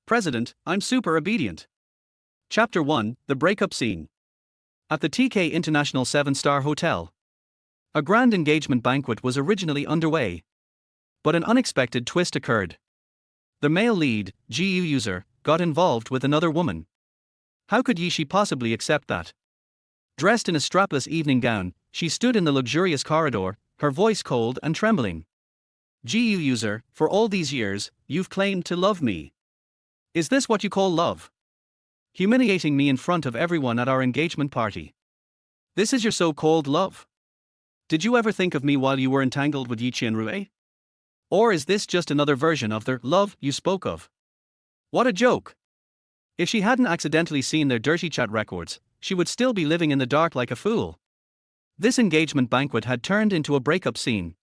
President, I'm super obedient. Chapter 1, The Breakup Scene. At the TK International 7-star Hotel. A grand engagement banquet was originally underway. But an unexpected twist occurred. The male lead, Yuze, got involved with another woman. How could Ye possibly accept that? Dressed in a strapless evening gown, she stood in the luxurious corridor, her voice cold and trembling. Yuze, for all these years, you've claimed to love me. Is this what you call love? Humiliating me in front of everyone at our engagement party. This is your so-called love? Did you ever think of me while you were entangled with Ye Qianrui? Or is this just another version of the love you spoke of? What a joke! If she hadn't accidentally seen their dirty chat records, she would still be living in the dark like a fool. This engagement banquet had turned into a breakup scene.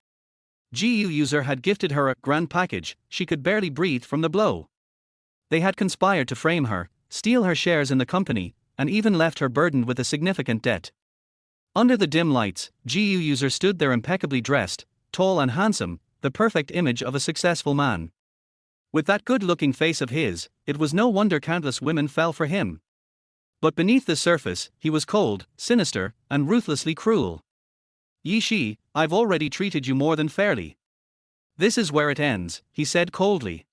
Yuze had gifted her a grand package, she could barely breathe from the blow. They had conspired to frame her, steal her shares in the company, and even left her burdened with a significant debt. Under the dim lights, Yuze stood there impeccably dressed, tall and handsome, the perfect image of a successful man. With that good-looking face of his, it was no wonder countless women fell for him. But beneath the surface, he was cold, sinister, and ruthlessly cruel. Ye, I've already treated you more than fairly. This is where it ends, he said coldly.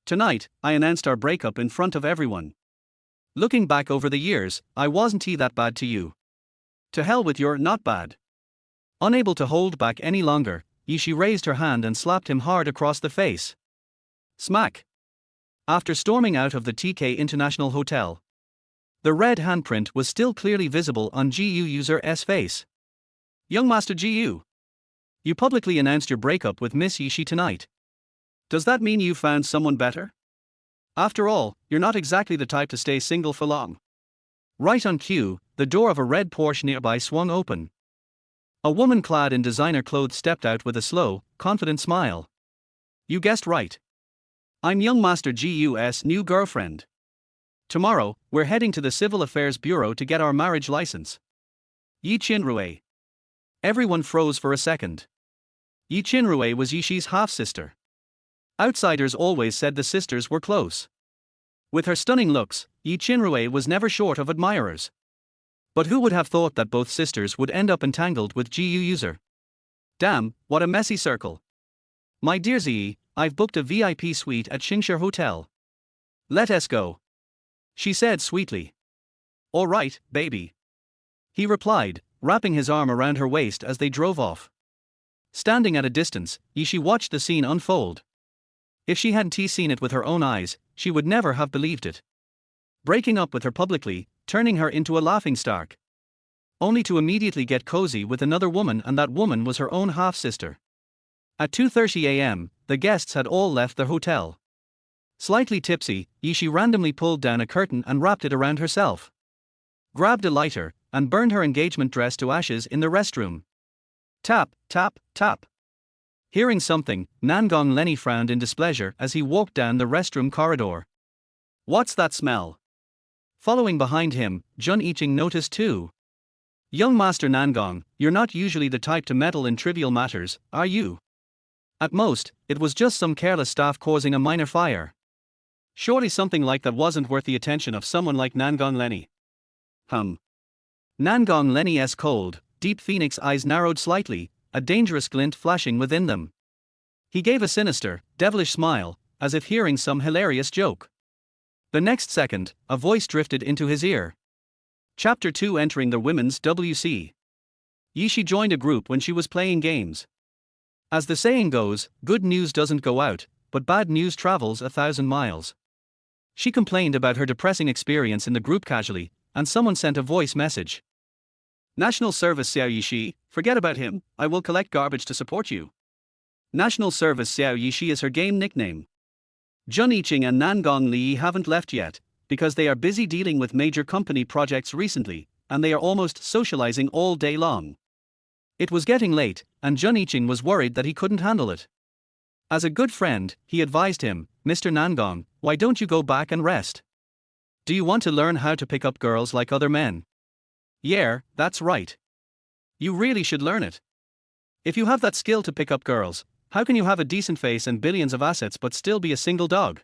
Tonight, I announced our breakup in front of everyone. Looking back over the years, I wasn't that bad to you. To hell with your not bad. Unable to hold back any longer, Ye raised her hand and slapped him hard across the face. Smack. After storming out of the TK International Hotel. The red handprint was still clearly visible on Yuze's face. Young Master Gu. You publicly announced your breakup with Miss Ye tonight. Does that mean you found someone better? After all, you're not exactly the type to stay single for long. Right on cue, the door of a red Porsche nearby swung open. A woman clad in designer clothes stepped out with a slow, confident smile. You guessed right. I'm young Master Gu's new girlfriend. Tomorrow, we're heading to the Civil Affairs Bureau to get our marriage license. Ye Qianrui. Everyone froze for a second. Ye Qianrui was Yishi's half-sister. Outsiders always said the sisters were close. With her stunning looks, Ye Qianrui was never short of admirers. But who would have thought that both sisters would end up entangled with Yuze? Damn, what a messy circle. My dear Ziyi, I've booked a VIP suite at Qingshe Hotel. Let us go. She said sweetly. All right, baby. He replied, wrapping his arm around her waist as they drove off. Standing at a distance, Ye watched the scene unfold. If she hadn't seen it with her own eyes, she would never have believed it. Breaking up with her publicly, turning her into a laughingstock. Only to immediately get cozy with another woman, and that woman was her own half-sister. At 2:30 a.m., the guests had all left the hotel. Slightly tipsy, Ye randomly pulled down a curtain and wrapped it around herself. Grabbed a lighter, and burned her engagement dress to ashes in the restroom. Tap, tap, tap. Hearing something, Nangong Lenny frowned in displeasure as he walked down the restroom corridor. What's that smell? Following behind him, Jun Yiqing noticed too. Young Master Nangong, you're not usually the type to meddle in trivial matters, are you? At most, it was just some careless staff causing a minor fire. Surely something like that wasn't worth the attention of someone like Nangong Lenny. Nangong Lenny's cold, deep phoenix eyes narrowed slightly, a dangerous glint flashing within them. He gave a sinister, devilish smile, as if hearing some hilarious joke. The next second, a voice drifted into his ear. Chapter 2 Entering the Women's WC. Ye joined a group when she was playing games. As the saying goes, good news doesn't go out, but bad news travels 1,000 miles. She complained about her depressing experience in the group casually, and someone sent a voice message. National Service Xiao Yishi, forget about him, I will collect garbage to support you. National Service Xiao Yishi is her game nickname. Jun Yiqing and Nangong Li haven't left yet, because they are busy dealing with major company projects recently, and they are almost socializing all day long. It was getting late, and Jun Yiqing was worried that he couldn't handle it. As a good friend, he advised him, Mr. Nangong, why don't you go back and rest? Do you want to learn how to pick up girls like other men? Yeah, that's right. You really should learn it. If you have that skill to pick up girls, how can you have a decent face and billions of assets but still be a single dog?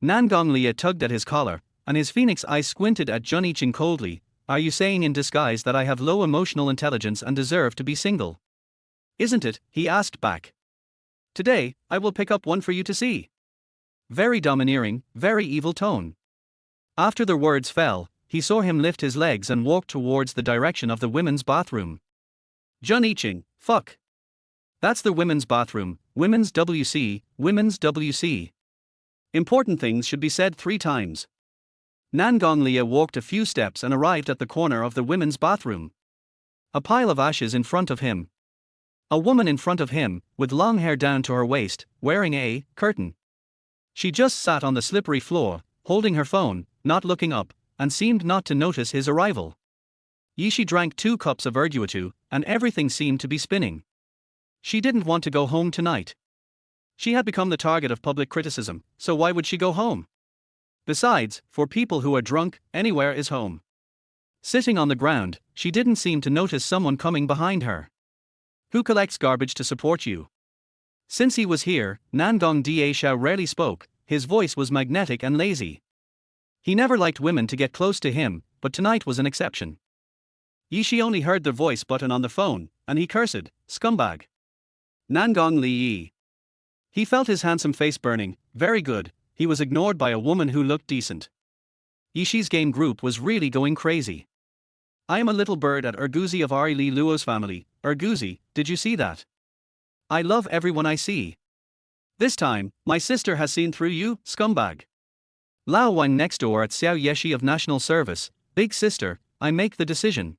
Nangong Lia tugged at his collar, and his phoenix eyes squinted at Jun Yiqing coldly. Are you saying in disguise that I have low emotional intelligence and deserve to be single? Isn't it? He asked back. Today, I will pick up one for you to see. Very domineering, very evil tone. After the words fell, he saw him lift his legs and walk towards the direction of the women's bathroom. Jun Yiqing, fuck. That's the women's bathroom, women's WC, women's WC. Important things should be said 3 times. Nangong Lia walked a few steps and arrived at the corner of the women's bathroom. A pile of ashes in front of him. A woman in front of him, with long hair down to her waist, wearing a curtain. She just sat on the slippery floor, holding her phone, not looking up, and seemed not to notice his arrival. Yishi drank 2 cups of erguitu, and everything seemed to be spinning. She didn't want to go home tonight. She had become the target of public criticism, so why would she go home? Besides, for people who are drunk, anywhere is home. Sitting on the ground, she didn't seem to notice someone coming behind her. Who collects garbage to support you? Since he was here, Nangong Da Xiao rarely spoke, his voice was magnetic and lazy. He never liked women to get close to him, but tonight was an exception. Yishi only heard the voice button on the phone, and he cursed, scumbag. Nangong Li Yi. He felt his handsome face burning. Very good, he was ignored by a woman who looked decent. Yishi's game group was really going crazy. I am a little bird at Erguzi of Ari Li Luo's family. Erguzi, did you see that? I love everyone I see. This time, my sister has seen through you, scumbag. Lao Wang next door at Xiao Yeshi of National Service. Big sister, I make the decision.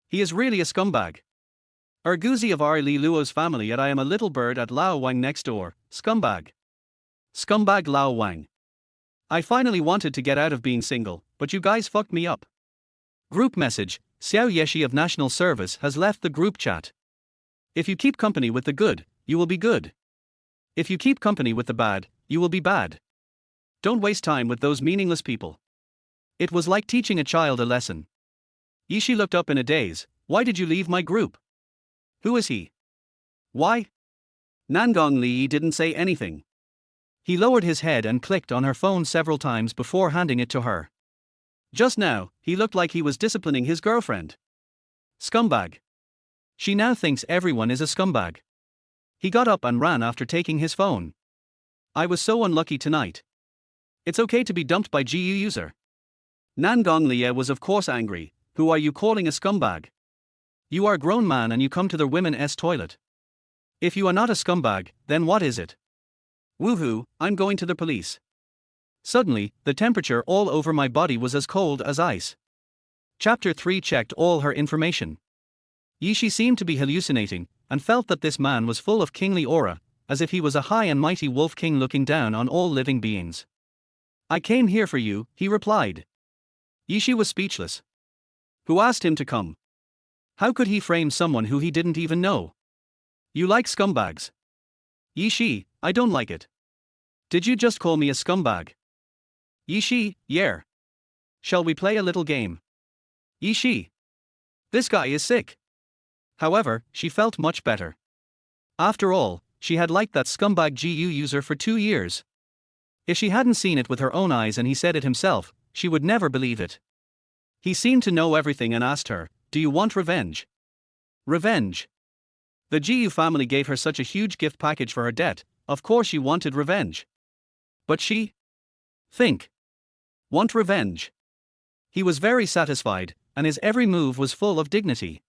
He is really a scumbag. Erguzi of Ari Li Luo's family at I am a little bird at Lao Wang next door, scumbag. Scumbag Lao Wang. I finally wanted to get out of being single, but you guys fucked me up. Group message, Xiao Yeshi of National Service has left the group chat. If you keep company with the good, you will be good. If you keep company with the bad, you will be bad. Don't waste time with those meaningless people. It was like teaching a child a lesson. Yishi looked up in a daze. Why did you leave my group? Who is he? Why? Nangong Li didn't say anything. He lowered his head and clicked on her phone several times before handing it to her. Just now, he looked like he was disciplining his girlfriend. Scumbag. She now thinks everyone is a scumbag. He got up and ran after taking his phone. I was so unlucky tonight. It's okay to be dumped by GU user. Nangong Lia was of course angry. Who are you calling a scumbag? You are a grown man and you come to the women's toilet. If you are not a scumbag, then what is it? Woohoo, I'm going to the police. Suddenly, the temperature all over my body was as cold as ice. Chapter 3 checked all her information. Yishi seemed to be hallucinating, and felt that this man was full of kingly aura, as if he was a high and mighty wolf king looking down on all living beings. I came here for you, he replied. Yishi was speechless. Who asked him to come? How could he frame someone who he didn't even know? You like scumbags? Yishi, I don't like it. Did you just call me a scumbag? Yishi, yeah. Shall we play a little game? Yishi. This guy is sick. However, she felt much better. After all, she had liked that scumbag GU user for 2 years. If she hadn't seen it with her own eyes and he said it himself, she would never believe it. He seemed to know everything and asked her, do you want revenge? Revenge. The GU family gave her such a huge gift package for her debt, of course she wanted revenge. But she? Want revenge. He was very satisfied, and his every move was full of dignity.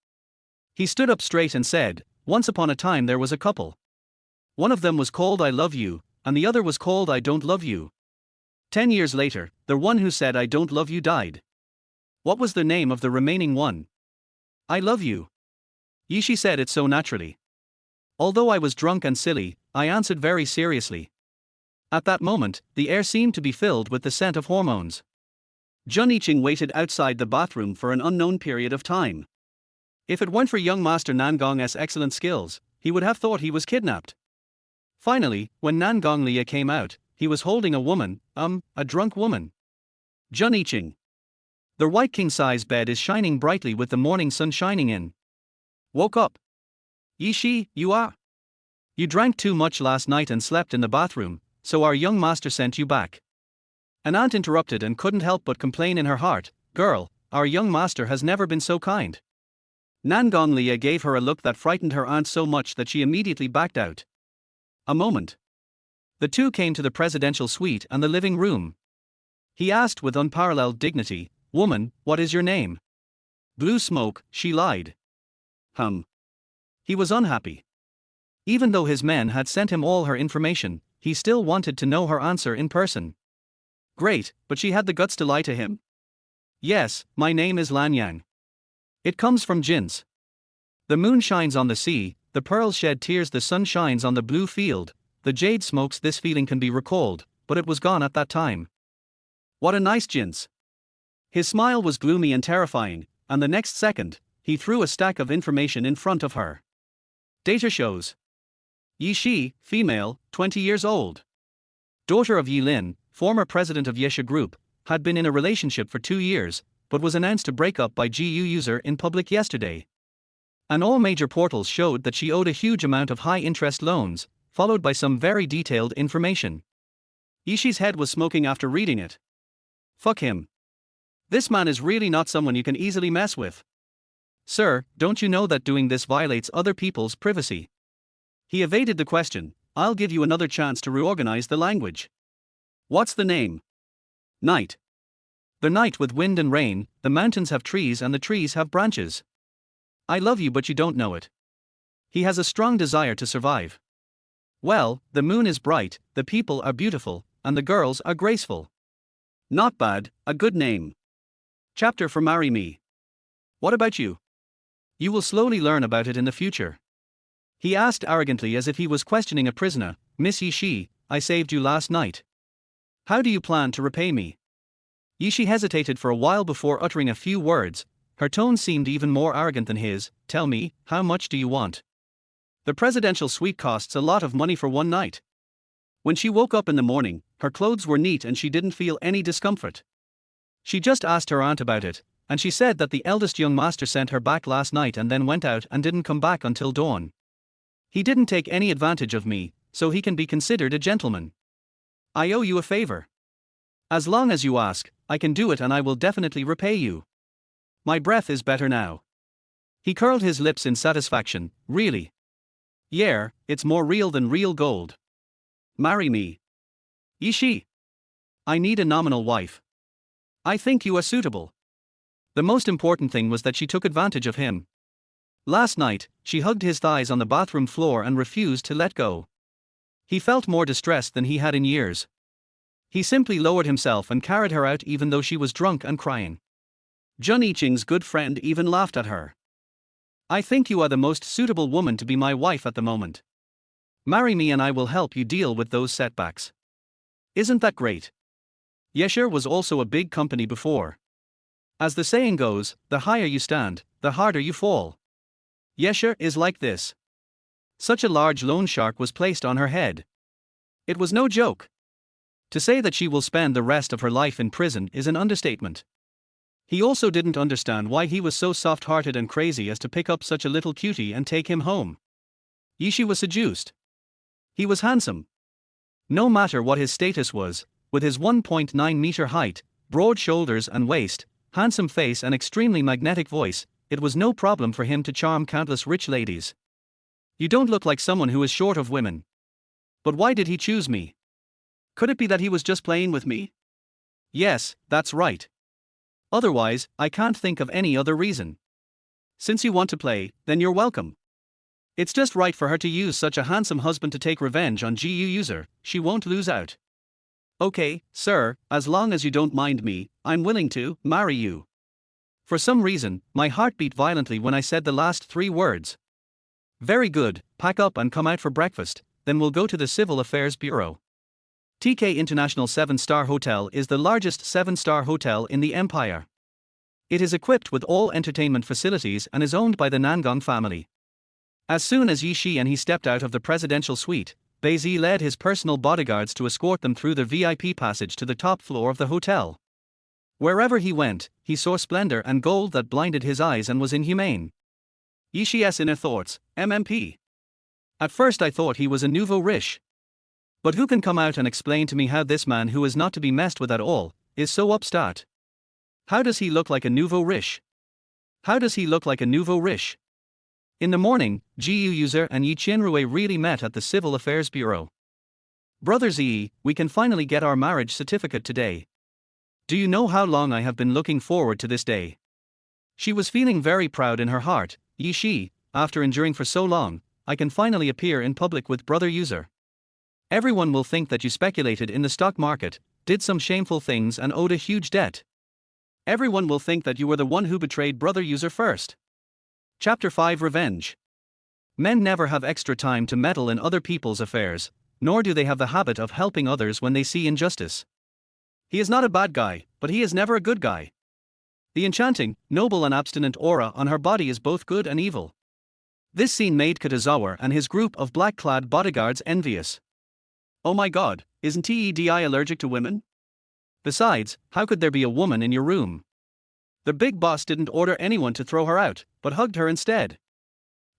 He stood up straight and said, once upon a time there was a couple. One of them was called I love you, and the other was called I don't love you. 10 years later, the one who said I don't love you died. What was the name of the remaining one? I love you. Yishi said it so naturally. Although I was drunk and silly, I answered very seriously. At that moment, the air seemed to be filled with the scent of hormones. Jun Yiqing waited outside the bathroom for an unknown period of time. If it weren't for young Master Nangong's excellent skills, he would have thought he was kidnapped. Finally, when Nangong Lia came out, he was holding a woman, a drunk woman. Jun Yiqing. The white king-size bed is shining brightly with the morning sun shining in. Woke up. Yishi, you drank too much last night and slept in the bathroom, so our young master sent you back. An aunt interrupted and couldn't help but complain in her heart, "Girl, our young master has never been so kind." Nangong Lia gave her a look that frightened her aunt so much that she immediately backed out. A moment. The two came to the presidential suite and the living room. He asked with unparalleled dignity, "Woman, what is your name?" "Blue Smoke," she lied. He was unhappy. Even though his men had sent him all her information, he still wanted to know her answer in person. Great, but she had the guts to lie to him. "Yes, my name is Lanyang. It comes from Jins. The moon shines on the sea, the pearls shed tears, the sun shines on the blue field, the jade smokes. This feeling can be recalled, but it was gone at that time." What a nice Jins. His smile was gloomy and terrifying, and the next second, he threw a stack of information in front of her. Data shows. Ye Shi, female, 20 years old. Daughter of Ye Lin, former president of Yesha Group, had been in a relationship for 2 years, but was announced to break up by Yuze in public yesterday. And all major portals showed that she owed a huge amount of high-interest loans, followed by some very detailed information. Yishi's head was smoking after reading it. Fuck him. This man is really not someone you can easily mess with. "Sir, don't you know that doing this violates other people's privacy?" He evaded the question. "I'll give you another chance to reorganize the language. What's the name?" "Night. The night with wind and rain, the mountains have trees and the trees have branches. I love you but you don't know it." He has a strong desire to survive. "Well, the moon is bright, the people are beautiful, and the girls are graceful." Not bad, a good name. Chapter for Marry Me. What about you? You will slowly learn about it in the future. He asked arrogantly as if he was questioning a prisoner. "Miss Ye Shi, I saved you last night. How do you plan to repay me?" Ye Shi hesitated for a while before uttering a few words. Her tone seemed even more arrogant than his. "Tell me, how much do you want?" The presidential suite costs a lot of money for one night. When she woke up in the morning, her clothes were neat and she didn't feel any discomfort. She just asked her aunt about it, and she said that the eldest young master sent her back last night and then went out and didn't come back until dawn. "He didn't take any advantage of me, so he can be considered a gentleman. I owe you a favor. As long as you ask, I can do it and I will definitely repay you. My breath is better now." He curled his lips in satisfaction. "Really? Yeah, it's more real than real gold. Marry me. Ye Shi. I need a nominal wife. I think you are suitable." The most important thing was that she took advantage of him. Last night, she hugged his thighs on the bathroom floor and refused to let go. He felt more distressed than he had in years. He simply lowered himself and carried her out even though she was drunk and crying. Jun Yiqing's good friend even laughed at her. "I think you are the most suitable woman to be my wife at the moment. Marry me and I will help you deal with those setbacks. Isn't that great?" Yesher was also a big company before. As the saying goes, the higher you stand, the harder you fall. Yesher is like this. Such a large loan shark was placed on her head. It was no joke. To say that she will spend the rest of her life in prison is an understatement. He also didn't understand why he was so soft-hearted and crazy as to pick up such a little cutie and take him home. Ye Shi was seduced. He was handsome. No matter what his status was, with his 1.9 meter height, broad shoulders and waist, handsome face and extremely magnetic voice, it was no problem for him to charm countless rich ladies. "You don't look like someone who is short of women. But why did he choose me? Could it be that he was just playing with me?" "Yes, that's right. Otherwise, I can't think of any other reason. Since you want to play, then you're welcome. It's just right for her to use such a handsome husband to take revenge on Gu User. She won't lose out." "Okay, sir, as long as you don't mind me, I'm willing to marry you." For some reason, my heart beat violently when I said the last 3 words. "Very good, pack up and come out for breakfast, then we'll go to the Civil Affairs Bureau." TK International 7-star Hotel is the largest 7-star hotel in the empire. It is equipped with all entertainment facilities and is owned by the Nangong family. As soon as Ye Shi and he stepped out of the presidential suite, Beizi led his personal bodyguards to escort them through the VIP passage to the top floor of the hotel. Wherever he went, he saw splendor and gold that blinded his eyes and was inhumane. Ye Shi's inner thoughts, MMP. At first I thought he was a nouveau riche. But who can come out and explain to me how this man, who is not to be messed with at all, is so upstart? How does he look like a nouveau riche? How does he look like a nouveau riche? In the morning, Yuze and Ye Qianrui really met at the Civil Affairs Bureau. Brothers Yi, we can finally get our marriage certificate today. Do you know how long I have been looking forward to this day? She was feeling very proud in her heart. Yi, after enduring for so long, I can finally appear in public with brother Yuze. Everyone will think that you speculated in the stock market, did some shameful things and owed a huge debt. Everyone will think that you were the one who betrayed brother Yuze first. Chapter 5 Revenge. Men never have extra time to meddle in other people's affairs, nor do they have the habit of helping others when they see injustice. He is not a bad guy, but he is never a good guy. The enchanting, noble and abstinent aura on her body is both good and evil. This scene made Katazawa and his group of black-clad bodyguards envious. Oh my god, isn't Tedi allergic to women? Besides, how could there be a woman in your room? The big boss didn't order anyone to throw her out, but hugged her instead.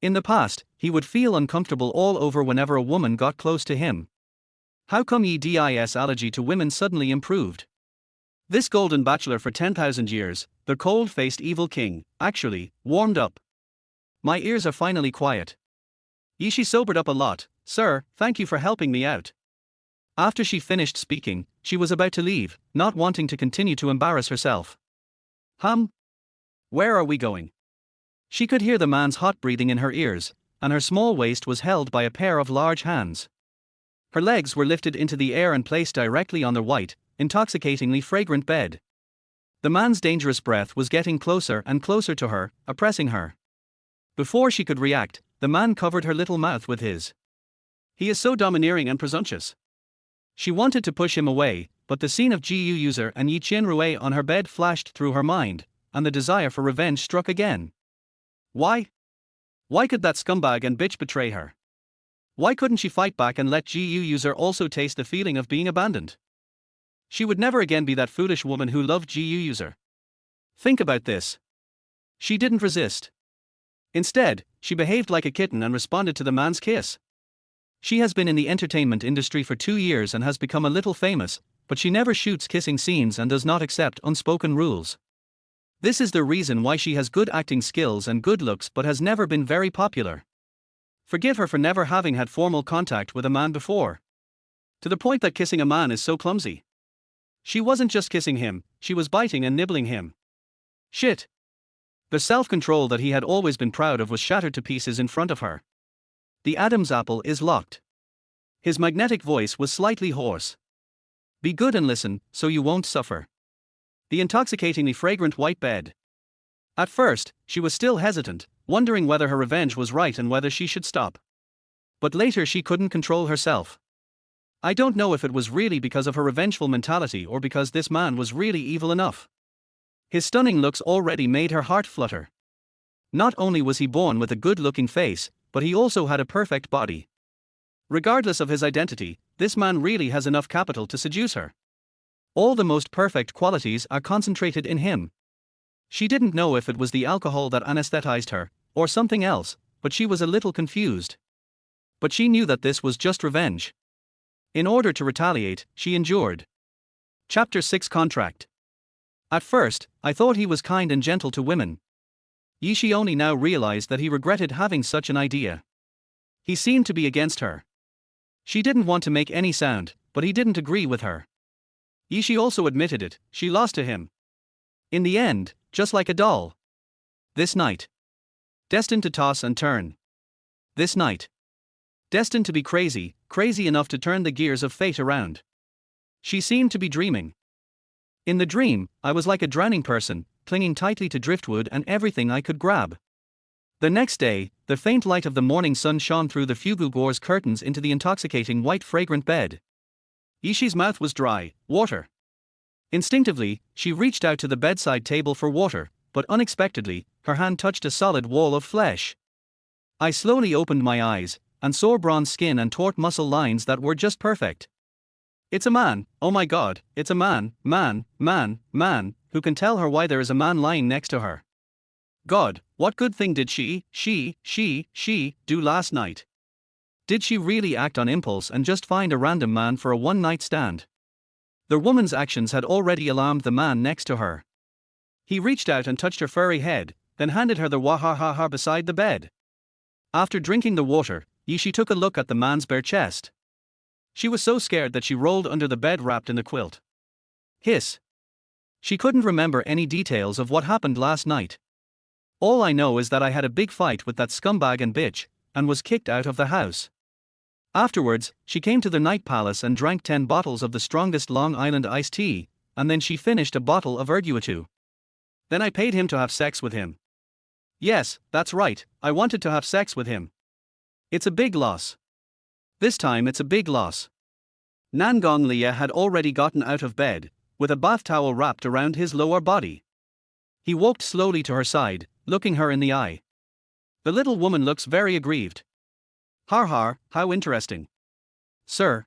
In the past, he would feel uncomfortable all over whenever a woman got close to him. How come Yedi's allergy to women suddenly improved? This golden bachelor for 10,000 years, the cold-faced evil king, actually, warmed up. My ears are finally quiet. Yishi sobered up a lot. Sir, thank you for helping me out. After she finished speaking, she was about to leave, not wanting to continue to embarrass herself. Where are we going? She could hear the man's hot breathing in her ears, and her small waist was held by a pair of large hands. Her legs were lifted into the air and placed directly on the white, intoxicatingly fragrant bed. The man's dangerous breath was getting closer and closer to her, oppressing her. Before she could react, the man covered her little mouth with his. He is so domineering and presumptuous. She wanted to push him away, but the scene of Yuze and Ye Qianrui on her bed flashed through her mind, and the desire for revenge struck again. Why? Why could that scumbag and bitch betray her? Why couldn't she fight back and let Yuze also taste the feeling of being abandoned? She would never again be that foolish woman who loved Yuze. Think about this. She didn't resist. Instead, she behaved like a kitten and responded to the man's kiss. She has been in the entertainment industry for 2 years and has become a little famous, but she never shoots kissing scenes and does not accept unspoken rules. This is the reason why she has good acting skills and good looks but has never been very popular. Forgive her for never having had formal contact with a man before. To the point that kissing a man is so clumsy. She wasn't just kissing him, she was biting and nibbling him. Shit. The self-control that he had always been proud of was shattered to pieces in front of her. The Adam's apple is locked. His magnetic voice was slightly hoarse. Be good and listen, so you won't suffer. The intoxicatingly fragrant white bed. At first, she was still hesitant, wondering whether her revenge was right and whether she should stop. But later she couldn't control herself. I don't know if it was really because of her revengeful mentality or because this man was really evil enough. His stunning looks already made her heart flutter. Not only was he born with a good-looking face, but he also had a perfect body. Regardless of his identity, this man really has enough capital to seduce her. All the most perfect qualities are concentrated in him. She didn't know if it was the alcohol that anesthetized her, or something else, but she was a little confused. But she knew that this was just revenge. In order to retaliate, she endured. Chapter 6 Contract. At first, I thought he was kind and gentle to women. Yishi only now realized that he regretted having such an idea. He seemed to be against her. She didn't want to make any sound, but he didn't agree with her. Yishi also admitted it, she lost to him. In the end, just like a doll. This night. Destined to toss and turn. This night. Destined to be crazy, crazy enough to turn the gears of fate around. She seemed to be dreaming. In the dream, I was like a drowning person, clinging tightly to driftwood and everything I could grab. The next day, the faint light of the morning sun shone through the Fugugor's curtains into the intoxicating white fragrant bed. Yishi's mouth was dry, water. Instinctively, she reached out to the bedside table for water, but unexpectedly, her hand touched a solid wall of flesh. I slowly opened my eyes, and saw bronze skin and taut muscle lines that were just perfect. It's a man, oh my god, it's a man, who can tell her why there is a man lying next to her. God, what good thing did she do last night? Did she really act on impulse and just find a random man for a one-night stand? The woman's actions had already alarmed the man next to her. He reached out and touched her furry head, then handed her the wahahaha beside the bed. After drinking the water, Ye took a look at the man's bare chest. She was so scared that she rolled under the bed wrapped in the quilt. Hiss. She couldn't remember any details of what happened last night. All I know is that I had a big fight with that scumbag and bitch, and was kicked out of the house. Afterwards, she came to the night palace and drank 10 bottles of the strongest Long Island iced tea, and then she finished a bottle of erguitu. Then I paid him to have sex with him. Yes, that's right, I wanted to have sex with him. It's a big loss. This time it's a big loss. Nangong Lia had already gotten out of bed, with a bath towel wrapped around his lower body. He walked slowly to her side, looking her in the eye. The little woman looks very aggrieved. Har har, how interesting. Sir.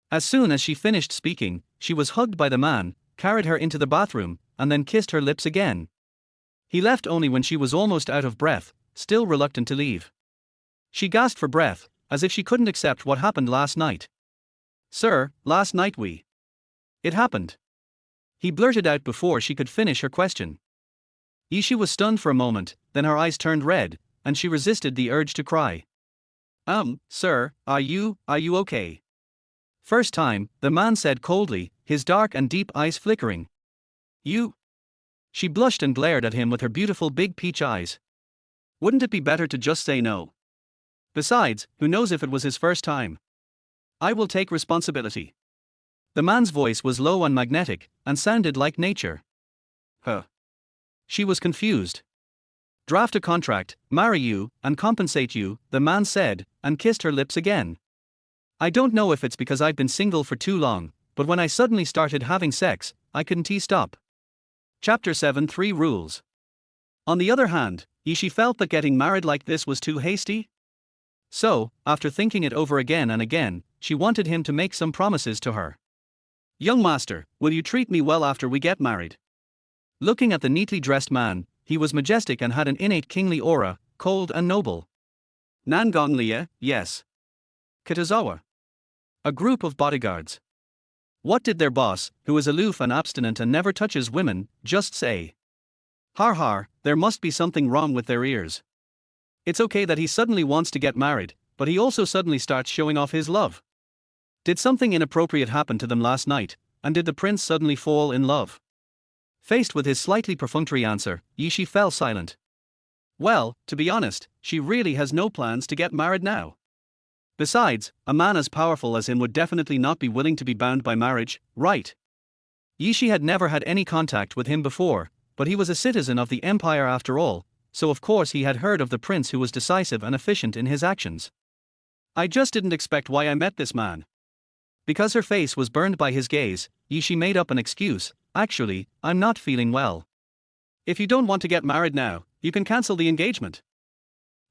As soon as she finished speaking, she was hugged by the man, carried her into the bathroom, and then kissed her lips again. He left only when she was almost out of breath, still reluctant to leave. She gasped for breath, as if she couldn't accept what happened last night. Sir, last night It happened. He blurted out before she could finish her question. Ye was stunned for a moment, then her eyes turned red, and she resisted the urge to cry. Sir, are you okay? First time, the man said coldly, his dark and deep eyes flickering. You? She blushed and glared at him with her beautiful big peach eyes. Wouldn't it be better to just say no? Besides, who knows if it was his first time? I will take responsibility. The man's voice was low and magnetic, and sounded like nature. Huh. She was confused. Draft a contract, marry you, and compensate you, the man said, and kissed her lips again. I don't know if it's because I've been single for too long, but when I suddenly started having sex, I couldn't stop. Chapter 7 3 Rules. On the other hand, Ye felt that getting married like this was too hasty. So, after thinking it over again and again, she wanted him to make some promises to her. Young master, will you treat me well after we get married? Looking at the neatly dressed man, he was majestic and had an innate kingly aura, cold and noble. Nangong Lia, yes. Kitazawa. A group of bodyguards. What did their boss, who is aloof and abstinent and never touches women, just say? Har har, there must be something wrong with their ears. It's okay that he suddenly wants to get married, but he also suddenly starts showing off his love. Did something inappropriate happen to them last night, and did the prince suddenly fall in love? Faced with his slightly perfunctory answer, Ye fell silent. Well, to be honest, she really has no plans to get married now. Besides, a man as powerful as him would definitely not be willing to be bound by marriage, right? Ye had never had any contact with him before, but he was a citizen of the empire after all, so of course he had heard of the prince who was decisive and efficient in his actions. I just didn't expect why I met this man. Because her face was burned by his gaze, Ye made up an excuse. Actually, I'm not feeling well. If you don't want to get married now, you can cancel the engagement.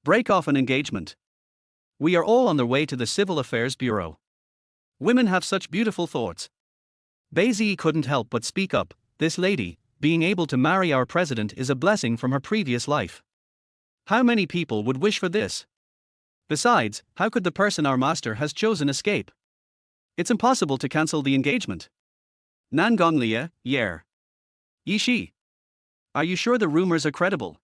Break off an engagement. We are all on the way to the Civil Affairs Bureau. Women have such beautiful thoughts. Baizee couldn't help but speak up. This lady, being able to marry our president, is a blessing from her previous life. How many people would wish for this? Besides, how could the person our master has chosen escape? It's impossible to cancel the engagement. Nangong Lia, yer. Ye. Are you sure the rumors are credible?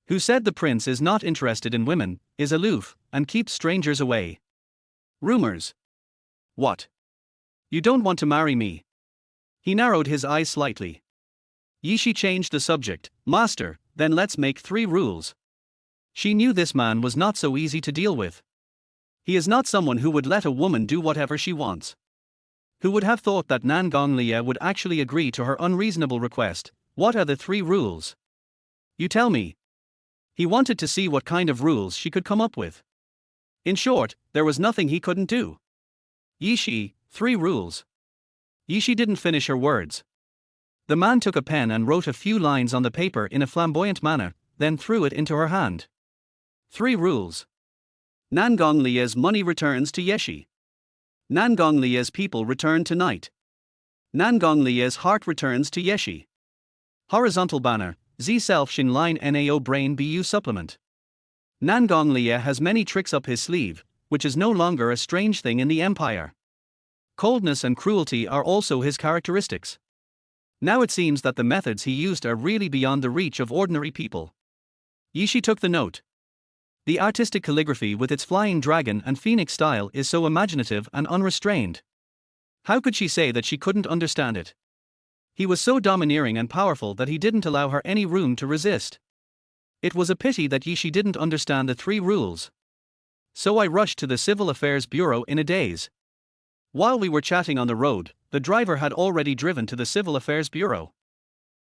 Who said the prince is not interested in women, is aloof, and keeps strangers away? Rumors. What? You don't want to marry me? He narrowed his eyes slightly. Ye changed the subject. Master, then let's make 3 rules. She knew this man was not so easy to deal with. He is not someone who would let a woman do whatever she wants. Who would have thought that Nangong Lia would actually agree to her unreasonable request? What are the 3 rules? You tell me. He wanted to see what kind of rules she could come up with. In short, there was nothing he couldn't do. Ye 3 rules. Ye didn't finish her words. The man took a pen and wrote a few lines on the paper in a flamboyant manner, then threw it into her hand. 3 rules. Nangong Lia's money returns to Ye. Nangong Lia's people return tonight. Nangong Lia's heart returns to Ye. Horizontal banner, Z self Shin line NAO brain BU supplement. Nangong Lia has many tricks up his sleeve, which is no longer a strange thing in the empire. Coldness and cruelty are also his characteristics. Now it seems that the methods he used are really beyond the reach of ordinary people. Ye Qi took the note. The artistic calligraphy with its flying dragon and phoenix style is so imaginative and unrestrained. How could she say that she couldn't understand it? He was so domineering and powerful that he didn't allow her any room to resist. It was a pity that Ye Qi didn't understand the 3 rules. So I rushed to the Civil Affairs Bureau in a daze. While we were chatting on the road, the driver had already driven to the Civil Affairs Bureau.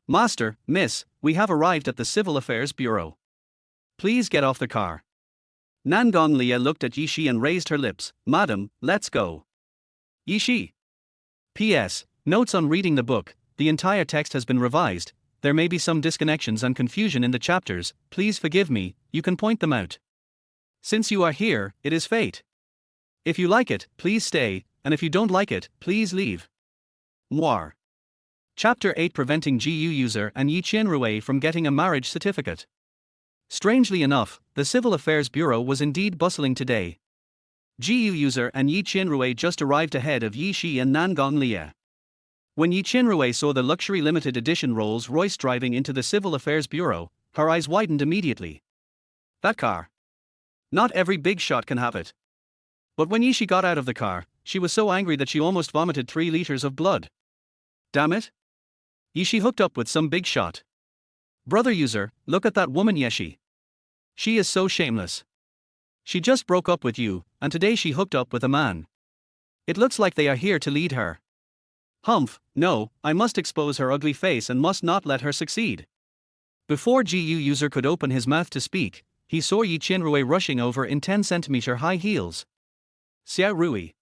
"Master, miss, we have arrived at the Civil Affairs Bureau. Please get off the car." Nangong Lia looked at Ye Qi and raised her lips. "Madam, let's go." Ye Qi. P.S. Notes on reading the book. The entire text has been revised. There may be some disconnections and confusion in the chapters. Please forgive me, you can point them out. Since you are here, it is fate. If you like it, please stay, and if you don't like it, please leave. Moir. Chapter 8, Preventing Yuze and Ye Qianrui from getting a marriage certificate. Strangely enough, the Civil Affairs Bureau was indeed bustling today. Yuze and Ye Qianrui just arrived ahead of Ye Qi and Nangong Lia. When Ye Qianrui saw the luxury limited edition Rolls-Royce driving into the Civil Affairs Bureau, her eyes widened immediately. That car. Not every big shot can have it. But when Ye Qi got out of the car, she was so angry that she almost vomited 3 liters of blood. Damn it! Ye Qi hooked up with some big shot. Brother Yuze, look at that woman Ye Qi. She is so shameless. She just broke up with you, and today she hooked up with a man. It looks like they are here to lead her. Humph, no, I must expose her ugly face and must not let her succeed. Before Yuze could open his mouth to speak, he saw Ye Qianrui rushing over in 10-centimeter high heels. Xiaorui.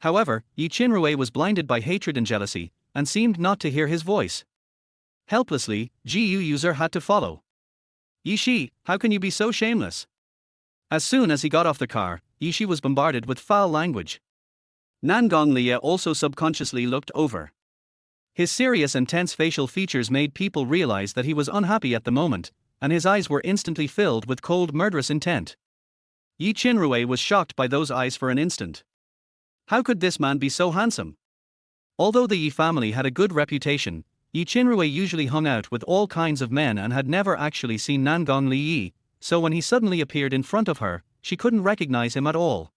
However, Ye Qianrui was blinded by hatred and jealousy, and seemed not to hear his voice. Helplessly, Yuze had to follow. Ye Qi, how can you be so shameless? As soon as he got off the car, Ye Qi was bombarded with foul language. Nangong Lia also subconsciously looked over. His serious and tense facial features made people realize that he was unhappy at the moment, and his eyes were instantly filled with cold murderous intent. Ye Qianrui was shocked by those eyes for an instant. How could this man be so handsome? Although the Ye family had a good reputation, Ye Qianrui usually hung out with all kinds of men and had never actually seen Nangong Li, so when he suddenly appeared in front of her, she couldn't recognize him at all.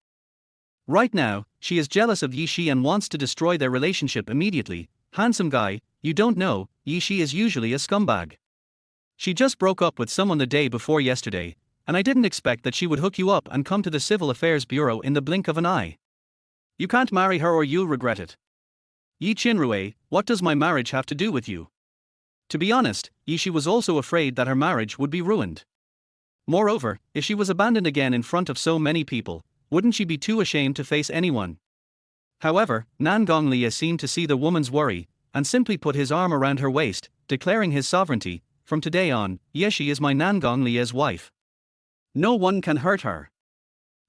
Right now, she is jealous of Ye Qi and wants to destroy their relationship immediately. Handsome guy, you don't know, Ye Qi is usually a scumbag. She just broke up with someone the day before yesterday, and I didn't expect that she would hook you up and come to the Civil Affairs Bureau in the blink of an eye. You can't marry her or you'll regret it. Ye Qianrui, what does my marriage have to do with you? To be honest, Ye Qi was also afraid that her marriage would be ruined. Moreover, if she was abandoned again in front of so many people, wouldn't she be too ashamed to face anyone? However, Nangong Lia seemed to see the woman's worry, and simply put his arm around her waist, declaring his sovereignty. From today on, Ye Qi is my Nangong Lia's wife. No one can hurt her.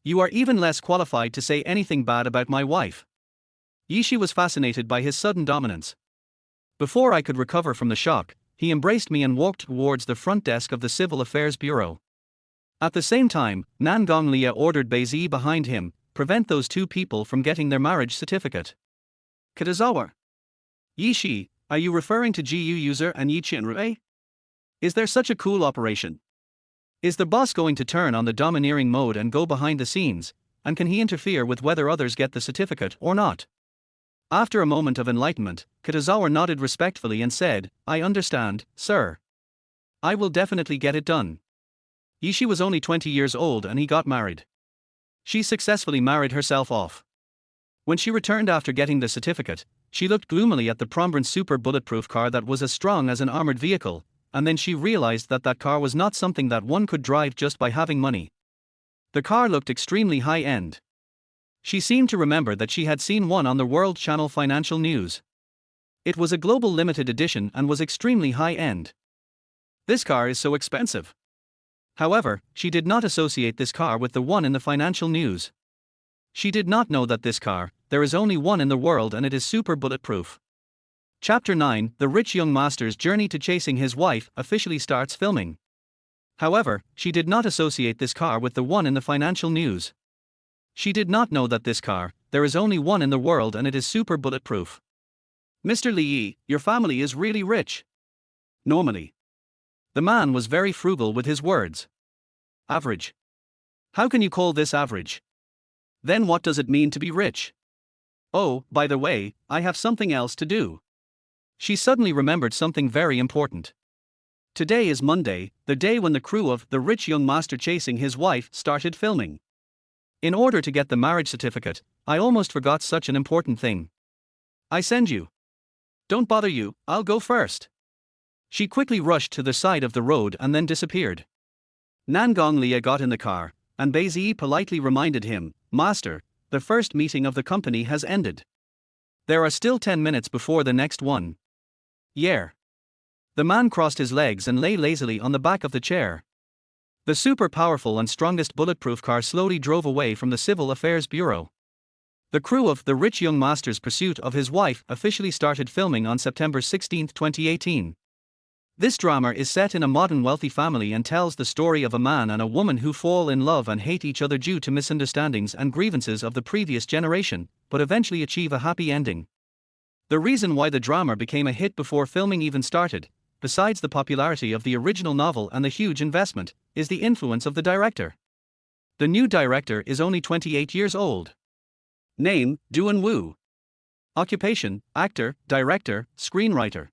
You are even less qualified to say anything bad about my wife. Ye Qi was fascinated by his sudden dominance. Before I could recover from the shock, he embraced me and walked towards the front desk of the Civil Affairs Bureau. At the same time, Nangong Lia ordered Beizi behind him, prevent those 2 people from getting their marriage certificate. Kitazawa. Ye Qi, are you referring to Yuze and Ye Qianrui? Is there such a cool operation? Is the boss going to turn on the domineering mode and go behind the scenes, and can he interfere with whether others get the certificate or not? After a moment of enlightenment, Kitazawa nodded respectfully and said, I understand, sir. I will definitely get it done. Ye Qi was only 20 years old and he got married. She successfully married herself off. When she returned after getting the certificate, she looked gloomily at the Prombran super bulletproof car that was as strong as an armored vehicle, and then she realized that that car was not something that one could drive just by having money. The car looked extremely high-end. She seemed to remember that she had seen one on the World Channel Financial News. It was a global limited edition and was extremely high-end. This car is so expensive. However, she did not associate this car with the one in the financial news. She did not know that this car, there is only one in the world and it is super bulletproof. Chapter 9, The Rich Young Master's Journey to Chasing His Wife, officially starts filming. However, she did not associate this car with the one in the financial news. She did not know that this car, there is only one in the world and it is super bulletproof. Mr. Li, your family is really rich. Normally. The man was very frugal with his words. Average. How can you call this average? Then what does it mean to be rich? Oh, by the way, I have something else to do. She suddenly remembered something very important. Today is Monday, the day when the crew of The Rich Young Master Chasing His Wife started filming. In order to get the marriage certificate, I almost forgot such an important thing. I send you. Don't bother you, I'll go first. She quickly rushed to the side of the road and then disappeared. Nangong Lia got in the car, and Beizi politely reminded him, Master, the first meeting of the company has ended. There are still 10 minutes before the next one. Yeah. The man crossed his legs and lay lazily on the back of the chair. The super powerful and strongest bulletproof car slowly drove away from the Civil Affairs Bureau. The crew of The Rich Young Master's Pursuit of His Wife officially started filming on September 16, 2018. This drama is set in a modern wealthy family and tells the story of a man and a woman who fall in love and hate each other due to misunderstandings and grievances of the previous generation, but eventually achieve a happy ending. The reason why the drama became a hit before filming even started, besides the popularity of the original novel and the huge investment, is the influence of the director. The new director is only 28 years old. Name, Duan Wu. Occupation, actor, director, screenwriter.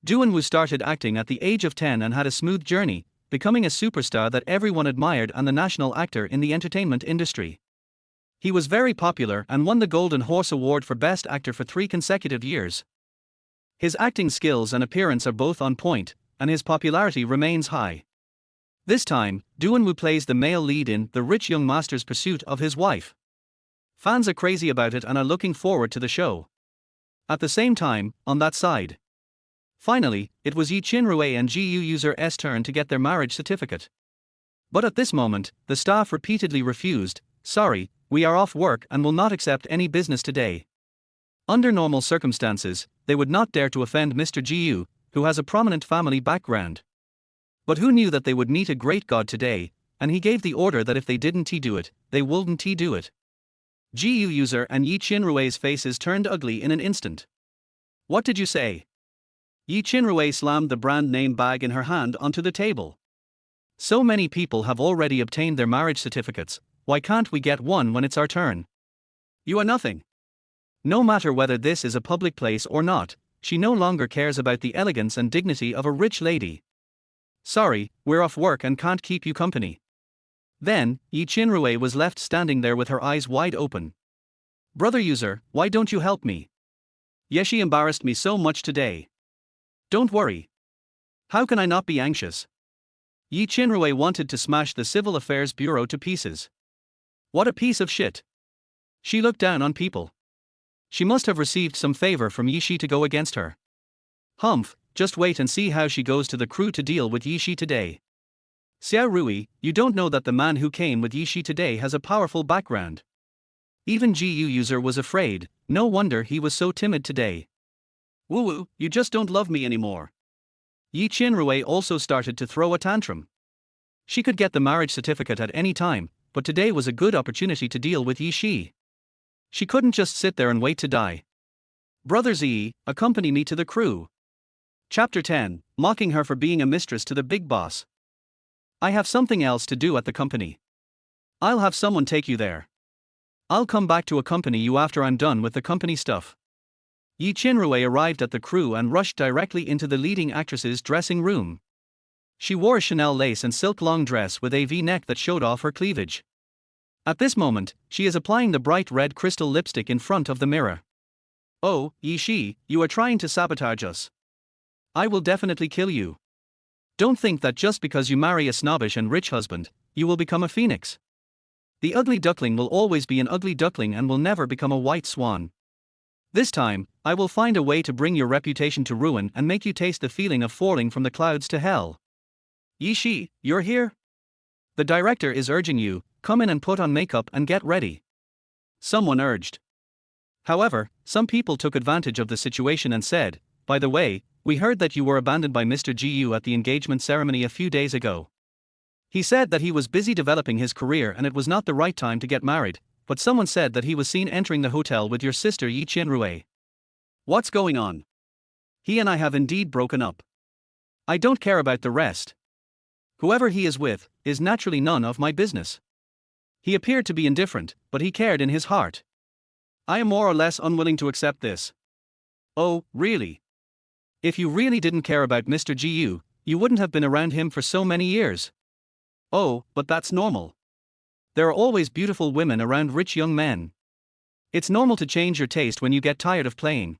Duan Wu started acting at the age of 10 and had a smooth journey, becoming a superstar that everyone admired and the national actor in the entertainment industry. He was very popular and won the Golden Horse Award for Best Actor for 3 consecutive years. His acting skills and appearance are both on point, and his popularity remains high. This time, Duan Wu plays the male lead in The Rich Young Master's Pursuit of His Wife. Fans are crazy about it and are looking forward to the show. At the same time, on that side. Finally, it was Ye Qianrui and Yuze's turn to get their marriage certificate. But at this moment, the staff repeatedly refused, sorry, we are off work and will not accept any business today. Under normal circumstances, they would not dare to offend Mr. Jiu, who has a prominent family background. But who knew that they would meet a great god today, and he gave the order that if they didn't do it, they wouldn't do it. Yuze and Ye Qianrui's faces turned ugly in an instant. What did you say? Ye Qianrui slammed the brand name bag in her hand onto the table. So many people have already obtained their marriage certificates, why can't we get one when it's our turn? You are nothing. No matter whether this is a public place or not, she no longer cares about the elegance and dignity of a rich lady. Sorry, we're off work and can't keep you company. Then, Ye Qianrui was left standing there with her eyes wide open. Brother Yuze, why don't you help me? Yeshi embarrassed me so much today. Don't worry. How can I not be anxious? Ye Qianrui wanted to smash the Civil Affairs Bureau to pieces. What a piece of shit. She looked down on people. She must have received some favor from Yishi to go against her. Humph, just wait and see how she goes to the crew to deal with Yishi today. Xiaorui, you don't know that the man who came with Yishi today has a powerful background. Even Yuze was afraid, no wonder he was so timid today. Woo, you just don't love me anymore. Ye Qianrui also started to throw a tantrum. She could get the marriage certificate at any time, but today was a good opportunity to deal with Yishi. She couldn't just sit there and wait to die. Brother Zi, accompany me to the crew. Chapter 10, mocking her for being a mistress to the big boss. I have something else to do at the company. I'll have someone take you there. I'll come back to accompany you after I'm done with the company stuff. Ye Qianrui arrived at the crew and rushed directly into the leading actress's dressing room. She wore a Chanel lace and silk long dress with a V-neck that showed off her cleavage. At this moment, she is applying the bright red crystal lipstick in front of the mirror. Oh, Yishi, you are trying to sabotage us. I will definitely kill you. Don't think that just because you marry a snobbish and rich husband, you will become a phoenix. The ugly duckling will always be an ugly duckling and will never become a white swan. This time, I will find a way to bring your reputation to ruin and make you taste the feeling of falling from the clouds to hell. Yishi, you're here? The director is urging you, come in and put on makeup and get ready. Someone urged. However, some people took advantage of the situation and said, by the way, we heard that you were abandoned by Mr. Jiu at the engagement ceremony a few days ago. He said that he was busy developing his career and it was not the right time to get married, but someone said that he was seen entering the hotel with your sister Ye Qianrui. What's going on? He and I have indeed broken up. I don't care about the rest. Whoever he is with is naturally none of my business. He appeared to be indifferent, but he cared in his heart. I am more or less unwilling to accept this. Oh, really? If you really didn't care about Mr. Gu, you wouldn't have been around him for so many years. Oh, but that's normal. There are always beautiful women around rich young men. It's normal to change your taste when you get tired of playing.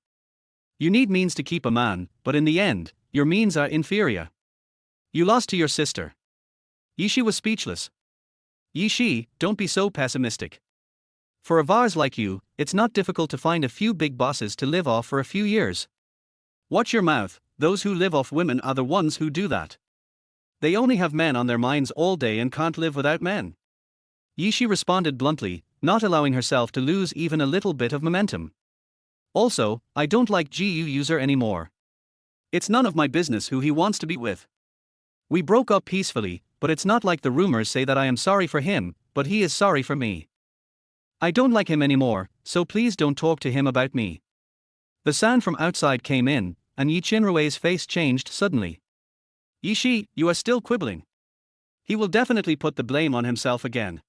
You need means to keep a man, but in the end, your means are inferior. You lost to your sister. Yishi was speechless. Yishi, don't be so pessimistic. For a vase like you, it's not difficult to find a few big bosses to live off for a few years. Watch your mouth, those who live off women are the ones who do that. They only have men on their minds all day and can't live without men. Yishi responded bluntly, not allowing herself to lose even a little bit of momentum. Also, I don't like Yuze anymore. It's none of my business who he wants to be with. We broke up peacefully, but it's not like the rumors say that I am sorry for him, but he is sorry for me. I don't like him anymore, so please don't talk to him about me. The sound from outside came in, and Ye Qianrui's face changed suddenly. Yishi, you are still quibbling. He will definitely put the blame on himself again.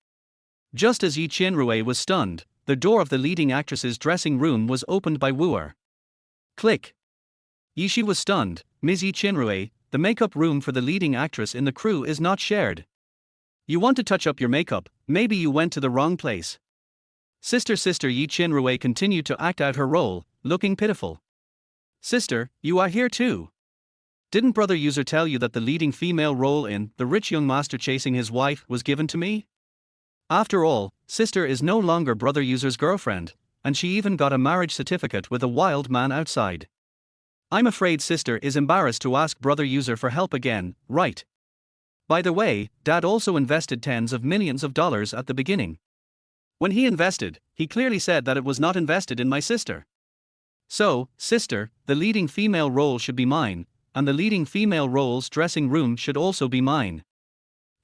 Just as Ye Qianrui was stunned, the door of the leading actress's dressing room was opened by Wooer. Click. Yishi was stunned. Ms. Ye Qianrui, the makeup room for the leading actress in the crew is not shared. You want to touch up your makeup, maybe you went to the wrong place. Sister Ye Qianrui continued to act out her role, looking pitiful. Sister, you are here too. Didn't Brother Yuze tell you that the leading female role in The Rich Young Master Chasing His Wife was given to me? After all, Sister is no longer Brother Yuze's girlfriend, and she even got a marriage certificate with a wild man outside. I'm afraid Sister is embarrassed to ask Brother Yuze for help again, right? By the way, Dad also invested tens of millions of dollars at the beginning. When he invested, he clearly said that it was not invested in my sister. So, Sister, the leading female role should be mine, and the leading female role's dressing room should also be mine.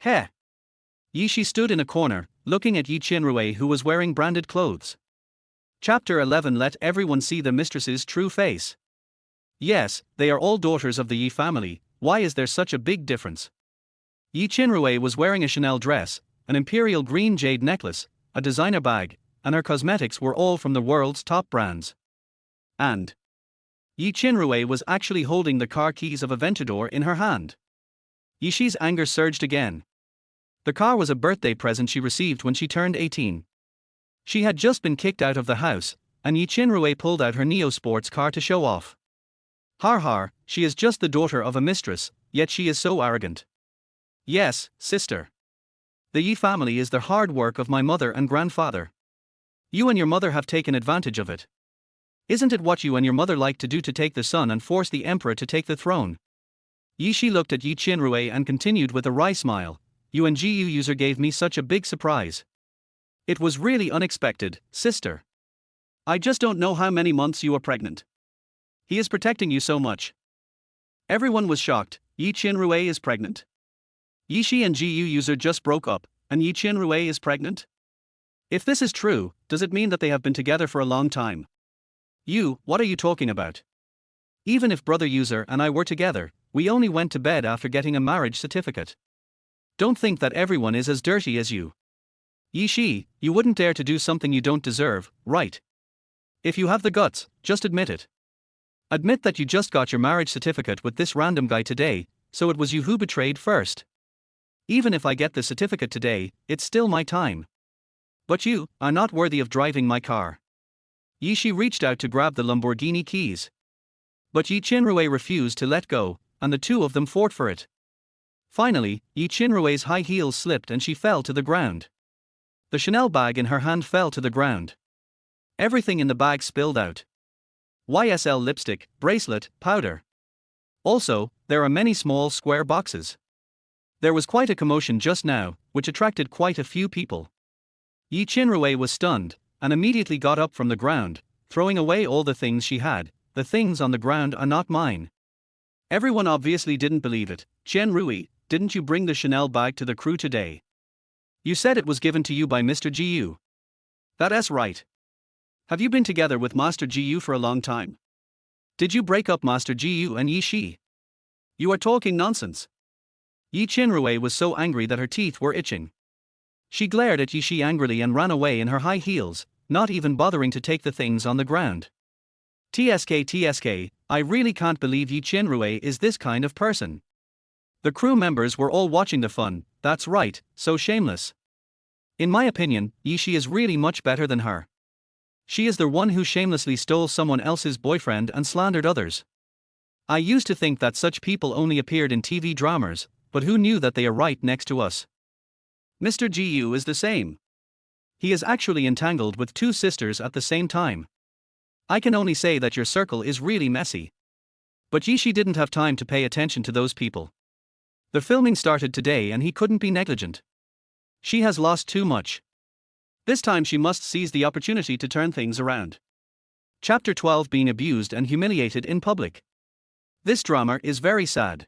Heh! Yishi stood in a corner, looking at Ye Qianrui, who was wearing branded clothes. Chapter 11. Let everyone see the mistress's true face. Yes, they are all daughters of the Ye family. Why is there such a big difference? Ye Qianrui was wearing a Chanel dress, an imperial green jade necklace, a designer bag, and her cosmetics were all from the world's top brands. And Ye Qianrui was actually holding the car keys of Aventador in her hand. Yishi's anger surged again. The car was a birthday present she received when she turned 18. She had just been kicked out of the house, and Ye Qianrui pulled out her Neo sports car to show off. Har har, she is just the daughter of a mistress, yet she is so arrogant. Yes, sister. The Ye family is the hard work of my mother and grandfather. You and your mother have taken advantage of it. Isn't it what you and your mother like to do, to take the sun and force the emperor to take the throne? Yishi looked at Ye Qianrui and continued with a wry smile. You and Yuze gave me such a big surprise. It was really unexpected, sister. I just don't know how many months you are pregnant. He is protecting you so much. Everyone was shocked. Ye Qianrui is pregnant. Yishi and Yuze just broke up, and Ye Qianrui is pregnant? If this is true, does it mean that they have been together for a long time? What are you talking about? Even if Brother Yuze and I were together, we only went to bed after getting a marriage certificate. Don't think that everyone is as dirty as you. Yishi, you wouldn't dare to do something you don't deserve, right? If you have the guts, just admit it. Admit that you just got your marriage certificate with this random guy today, so it was you who betrayed first. Even if I get the certificate today, it's still my time. But you are not worthy of driving my car. Yishi reached out to grab the Lamborghini keys. But Ye Qianrui refused to let go, and the two of them fought for it. Finally, Ye Qianrui's high heels slipped and she fell to the ground. The Chanel bag in her hand fell to the ground. Everything in the bag spilled out. YSL lipstick, bracelet, powder. Also, there are many small square boxes. There was quite a commotion just now, which attracted quite a few people. Ye Qianrui was stunned, and immediately got up from the ground, throwing away all the things she had. The things on the ground are not mine. Everyone obviously didn't believe it. Qianrui, didn't you bring the Chanel bag to the crew today? You said it was given to you by Mr. Gu. That's right. Have you been together with Master Gu for a long time? Did you break up Master Gu and Yi Shi? You are talking nonsense. Ye Qianrui was so angry that her teeth were itching. She glared at Yi Shi angrily and ran away in her high heels, not even bothering to take the things on the ground. TSK, I really can't believe Ye Qianrui is this kind of person. The crew members were all watching the fun, that's right, so shameless. In my opinion, Yi Shi is really much better than her. She is the one who shamelessly stole someone else's boyfriend and slandered others. I used to think that such people only appeared in TV dramas, but who knew that they are right next to us? Mr. Gu is the same. He is actually entangled with two sisters at the same time. I can only say that your circle is really messy. But Yi Shi didn't have time to pay attention to those people. The filming started today and he couldn't be negligent. She has lost too much. This time she must seize the opportunity to turn things around. Chapter 12, Being abused and humiliated in public. This drama is very sad.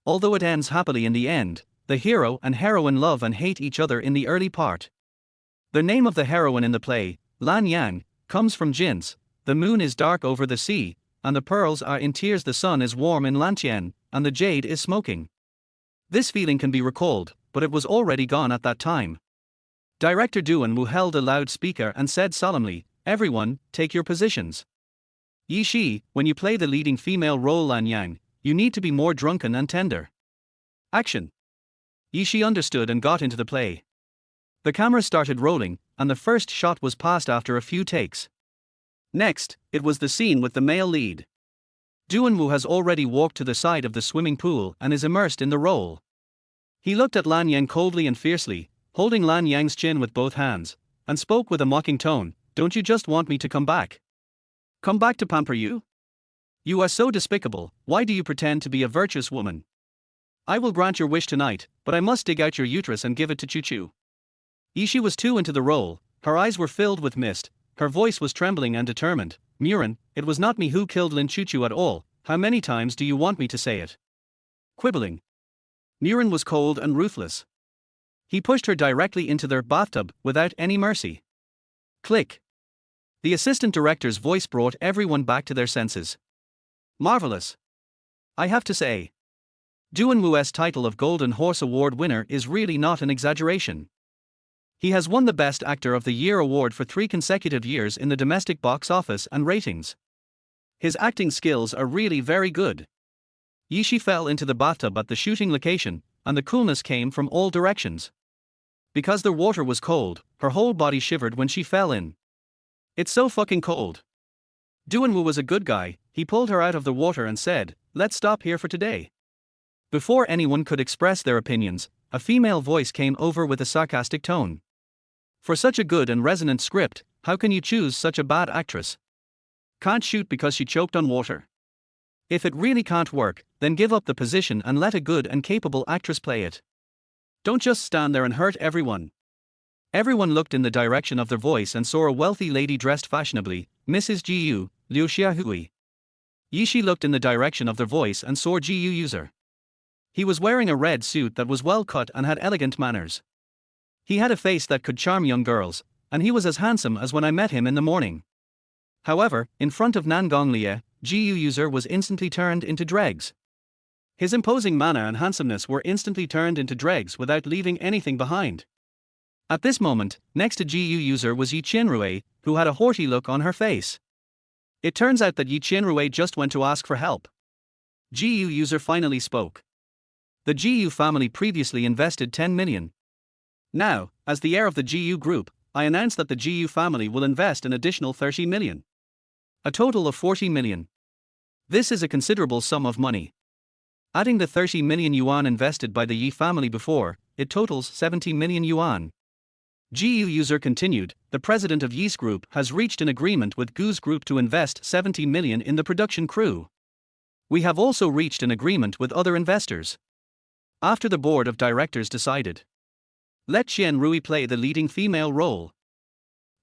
Although it ends happily in the end, the hero and heroine love and hate each other in the early part. The name of the heroine in the play, Lan Yang, comes from Jin's. The moon is dark over the sea, and the pearls are in tears. The sun is warm in Lantian, and the jade is smoking. This feeling can be recalled, but it was already gone at that time. Director Duan held a loudspeaker and said solemnly, "Everyone, take your positions. Yi Shi, when you play the leading female role Lan Yang, you need to be more drunken and tender. Action." Yi Shi understood and got into the play. The camera started rolling, and the first shot was passed after a few takes. Next, it was the scene with the male lead. Duan has already walked to the side of the swimming pool and is immersed in the role. He looked at Lan Yang coldly and fiercely, holding Lan Yang's chin with both hands, and spoke with a mocking tone, "Don't you just want me to come back? Come back to pamper you? You are so despicable, why do you pretend to be a virtuous woman? I will grant your wish tonight, but I must dig out your uterus and give it to Choo Choo." Yi Shi was too into the role, her eyes were filled with mist, her voice was trembling and determined. "Murin, it was not me who killed Lin Choo Choo at all, how many times do you want me to say it?" Quibbling. Murin was cold and ruthless. He pushed her directly into their bathtub, without any mercy. Click. The assistant director's voice brought everyone back to their senses. Marvelous. I have to say. Duan Wu's title of Golden Horse Award winner is really not an exaggeration. He has won the Best Actor of the Year award for 3 consecutive years in the domestic box office and ratings. His acting skills are really very good. Yi Shi fell into the bathtub at the shooting location, and the coolness came from all directions. Because the water was cold, her whole body shivered when she fell in. "It's so fucking cold." Duan was a good guy, he pulled her out of the water and said, "Let's stop here for today." Before anyone could express their opinions, a female voice came over with a sarcastic tone. "For such a good and resonant script, how can you choose such a bad actress? Can't shoot because she choked on water. If it really can't work, then give up the position and let a good and capable actress play it. Don't just stand there and hurt everyone." Everyone looked in the direction of their voice and saw a wealthy lady dressed fashionably, Mrs. Gu, Liu Xiahui. Yi Shi looked in the direction of their voice and saw Gu Yuze. He was wearing a red suit that was well cut and had elegant manners. He had a face that could charm young girls, and he was as handsome as when I met him in the morning. However, in front of Nangong Lie, Gu Yuze was instantly turned into dregs. His imposing manner and handsomeness were instantly turned into dregs without leaving anything behind. At this moment, next to Gu Yuze was Ye Qianrui, who had a haughty look on her face. It turns out that Ye Qianrui just went to ask for help. Gu Yuze finally spoke. The Gu family previously invested 10 million. Now, as the heir of the Gu group, I announce that the Gu family will invest an additional 30 million. A total of 40 million. This is a considerable sum of money. Adding the 30 million yuan invested by the Yi family before, it totals 70 million yuan. Gu Yuze continued, "The president of Yi's group has reached an agreement with Gu's group to invest 70 million in the production crew. We have also reached an agreement with other investors. After the board of directors decided, let Qianrui play the leading female role."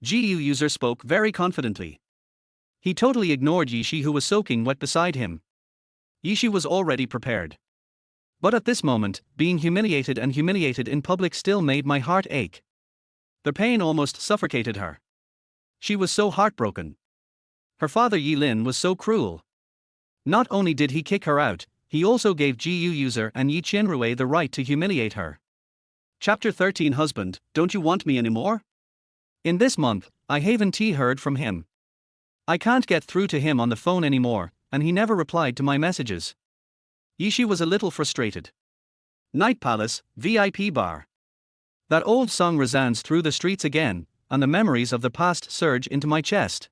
Gu Yuze spoke very confidently. He totally ignored Yi Shi, who was soaking wet beside him. Yi Shi was already prepared. But at this moment, being humiliated in public still made my heart ache. The pain almost suffocated her. She was so heartbroken. Her father Yi Lin was so cruel. Not only did he kick her out, he also gave Yuze and Ye Qianrui the right to humiliate her. Chapter 13 Husband, don't you want me anymore? In this month, I haven't heard from him. I can't get through to him on the phone anymore, and he never replied to my messages. Yishi was a little frustrated. Night Palace, VIP bar. That old song resounds through the streets again, and the memories of the past surge into my chest.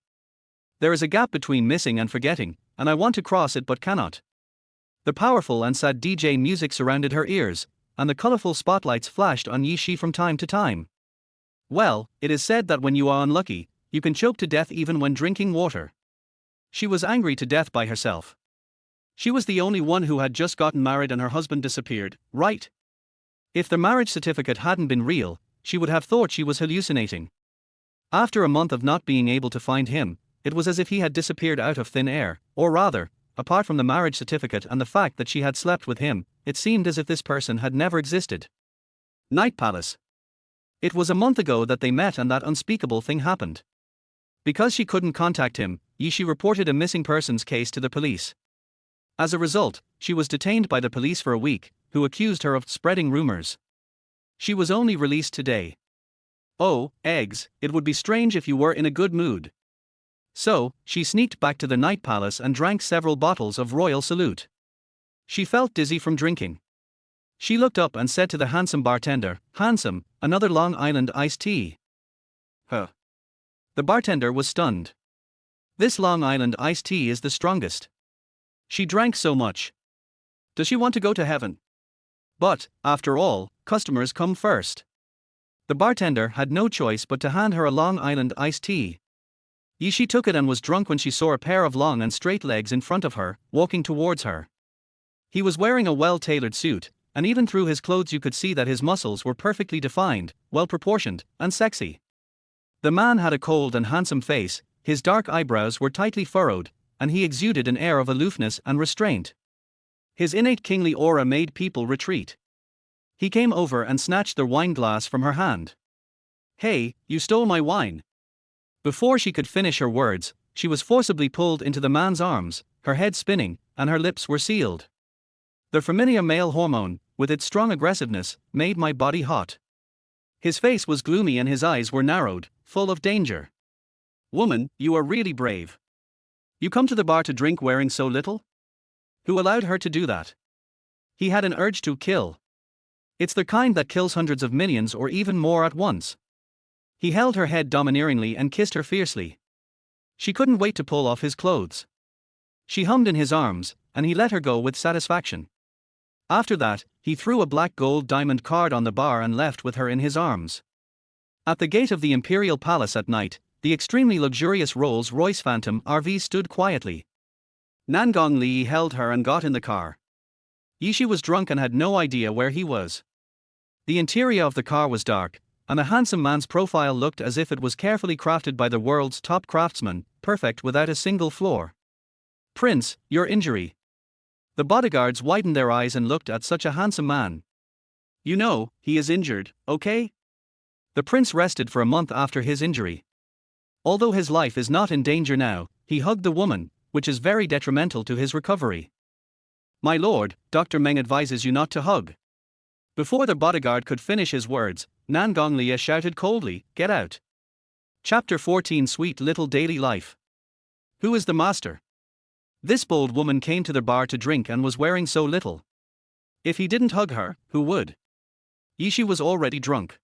There is a gap between missing and forgetting, and I want to cross it but cannot. The powerful and sad DJ music surrounded her ears, and the colorful spotlights flashed on Yishi from time to time. Well, it is said that when you are unlucky, you can choke to death even when drinking water. She was angry to death by herself. She was the only one who had just gotten married and her husband disappeared, right? If the marriage certificate hadn't been real, she would have thought she was hallucinating. After a month of not being able to find him, it was as if he had disappeared out of thin air, or rather, apart from the marriage certificate and the fact that she had slept with him, it seemed as if this person had never existed. Night Palace. It was a month ago that they met and that unspeakable thing happened. Because she couldn't contact him, Yishi reported a missing persons case to the police. As a result, she was detained by the police for a week, who accused her of spreading rumors. She was only released today. Oh, eggs, it would be strange if you were in a good mood. So, she sneaked back to the Night Palace and drank several bottles of Royal Salute. She felt dizzy from drinking. She looked up and said to the handsome bartender, "Handsome, another Long Island iced tea." Huh. The bartender was stunned. This Long Island iced tea is the strongest. She drank so much. Does she want to go to heaven? But, after all, customers come first. The bartender had no choice but to hand her a Long Island iced tea. Yishi took it and was drunk when she saw a pair of long and straight legs in front of her, walking towards her. He was wearing a well-tailored suit, and even through his clothes you could see that his muscles were perfectly defined, well-proportioned, and sexy. The man had a cold and handsome face, his dark eyebrows were tightly furrowed, and he exuded an air of aloofness and restraint. His innate kingly aura made people retreat. He came over and snatched the wine glass from her hand. "Hey, you stole my wine." Before she could finish her words, she was forcibly pulled into the man's arms, her head spinning, and her lips were sealed. The familiar male hormone, with its strong aggressiveness, made my body hot. His face was gloomy and his eyes were narrowed, full of danger. "Woman, you are really brave. You come to the bar to drink wearing so little? Who allowed her to do that?" He had an urge to kill. It's the kind that kills hundreds of millions or even more at once. He held her head domineeringly and kissed her fiercely. She couldn't wait to pull off his clothes. She hummed in his arms, and he let her go with satisfaction. After that, he threw a black gold diamond card on the bar and left with her in his arms. At the gate of the Imperial Palace at night, the extremely luxurious Rolls-Royce Phantom RV stood quietly. Nangong Li held her and got in the car. Yishi was drunk and had no idea where he was. The interior of the car was dark, and the handsome man's profile looked as if it was carefully crafted by the world's top craftsman, perfect without a single flaw. "Prince, your injury." The bodyguards widened their eyes and looked at such a handsome man. "You know, he is injured, okay?" The prince rested for a month after his injury. Although his life is not in danger now, he hugged the woman, which is very detrimental to his recovery. "My lord, Dr. Meng advises you not to hug." Before the bodyguard could finish his words, Nangong Li shouted coldly, "Get out." Chapter 14 Sweet Little Daily Life. Who is the master? This bold woman came to the bar to drink and was wearing so little. If he didn't hug her, who would? Yishi was already drunk.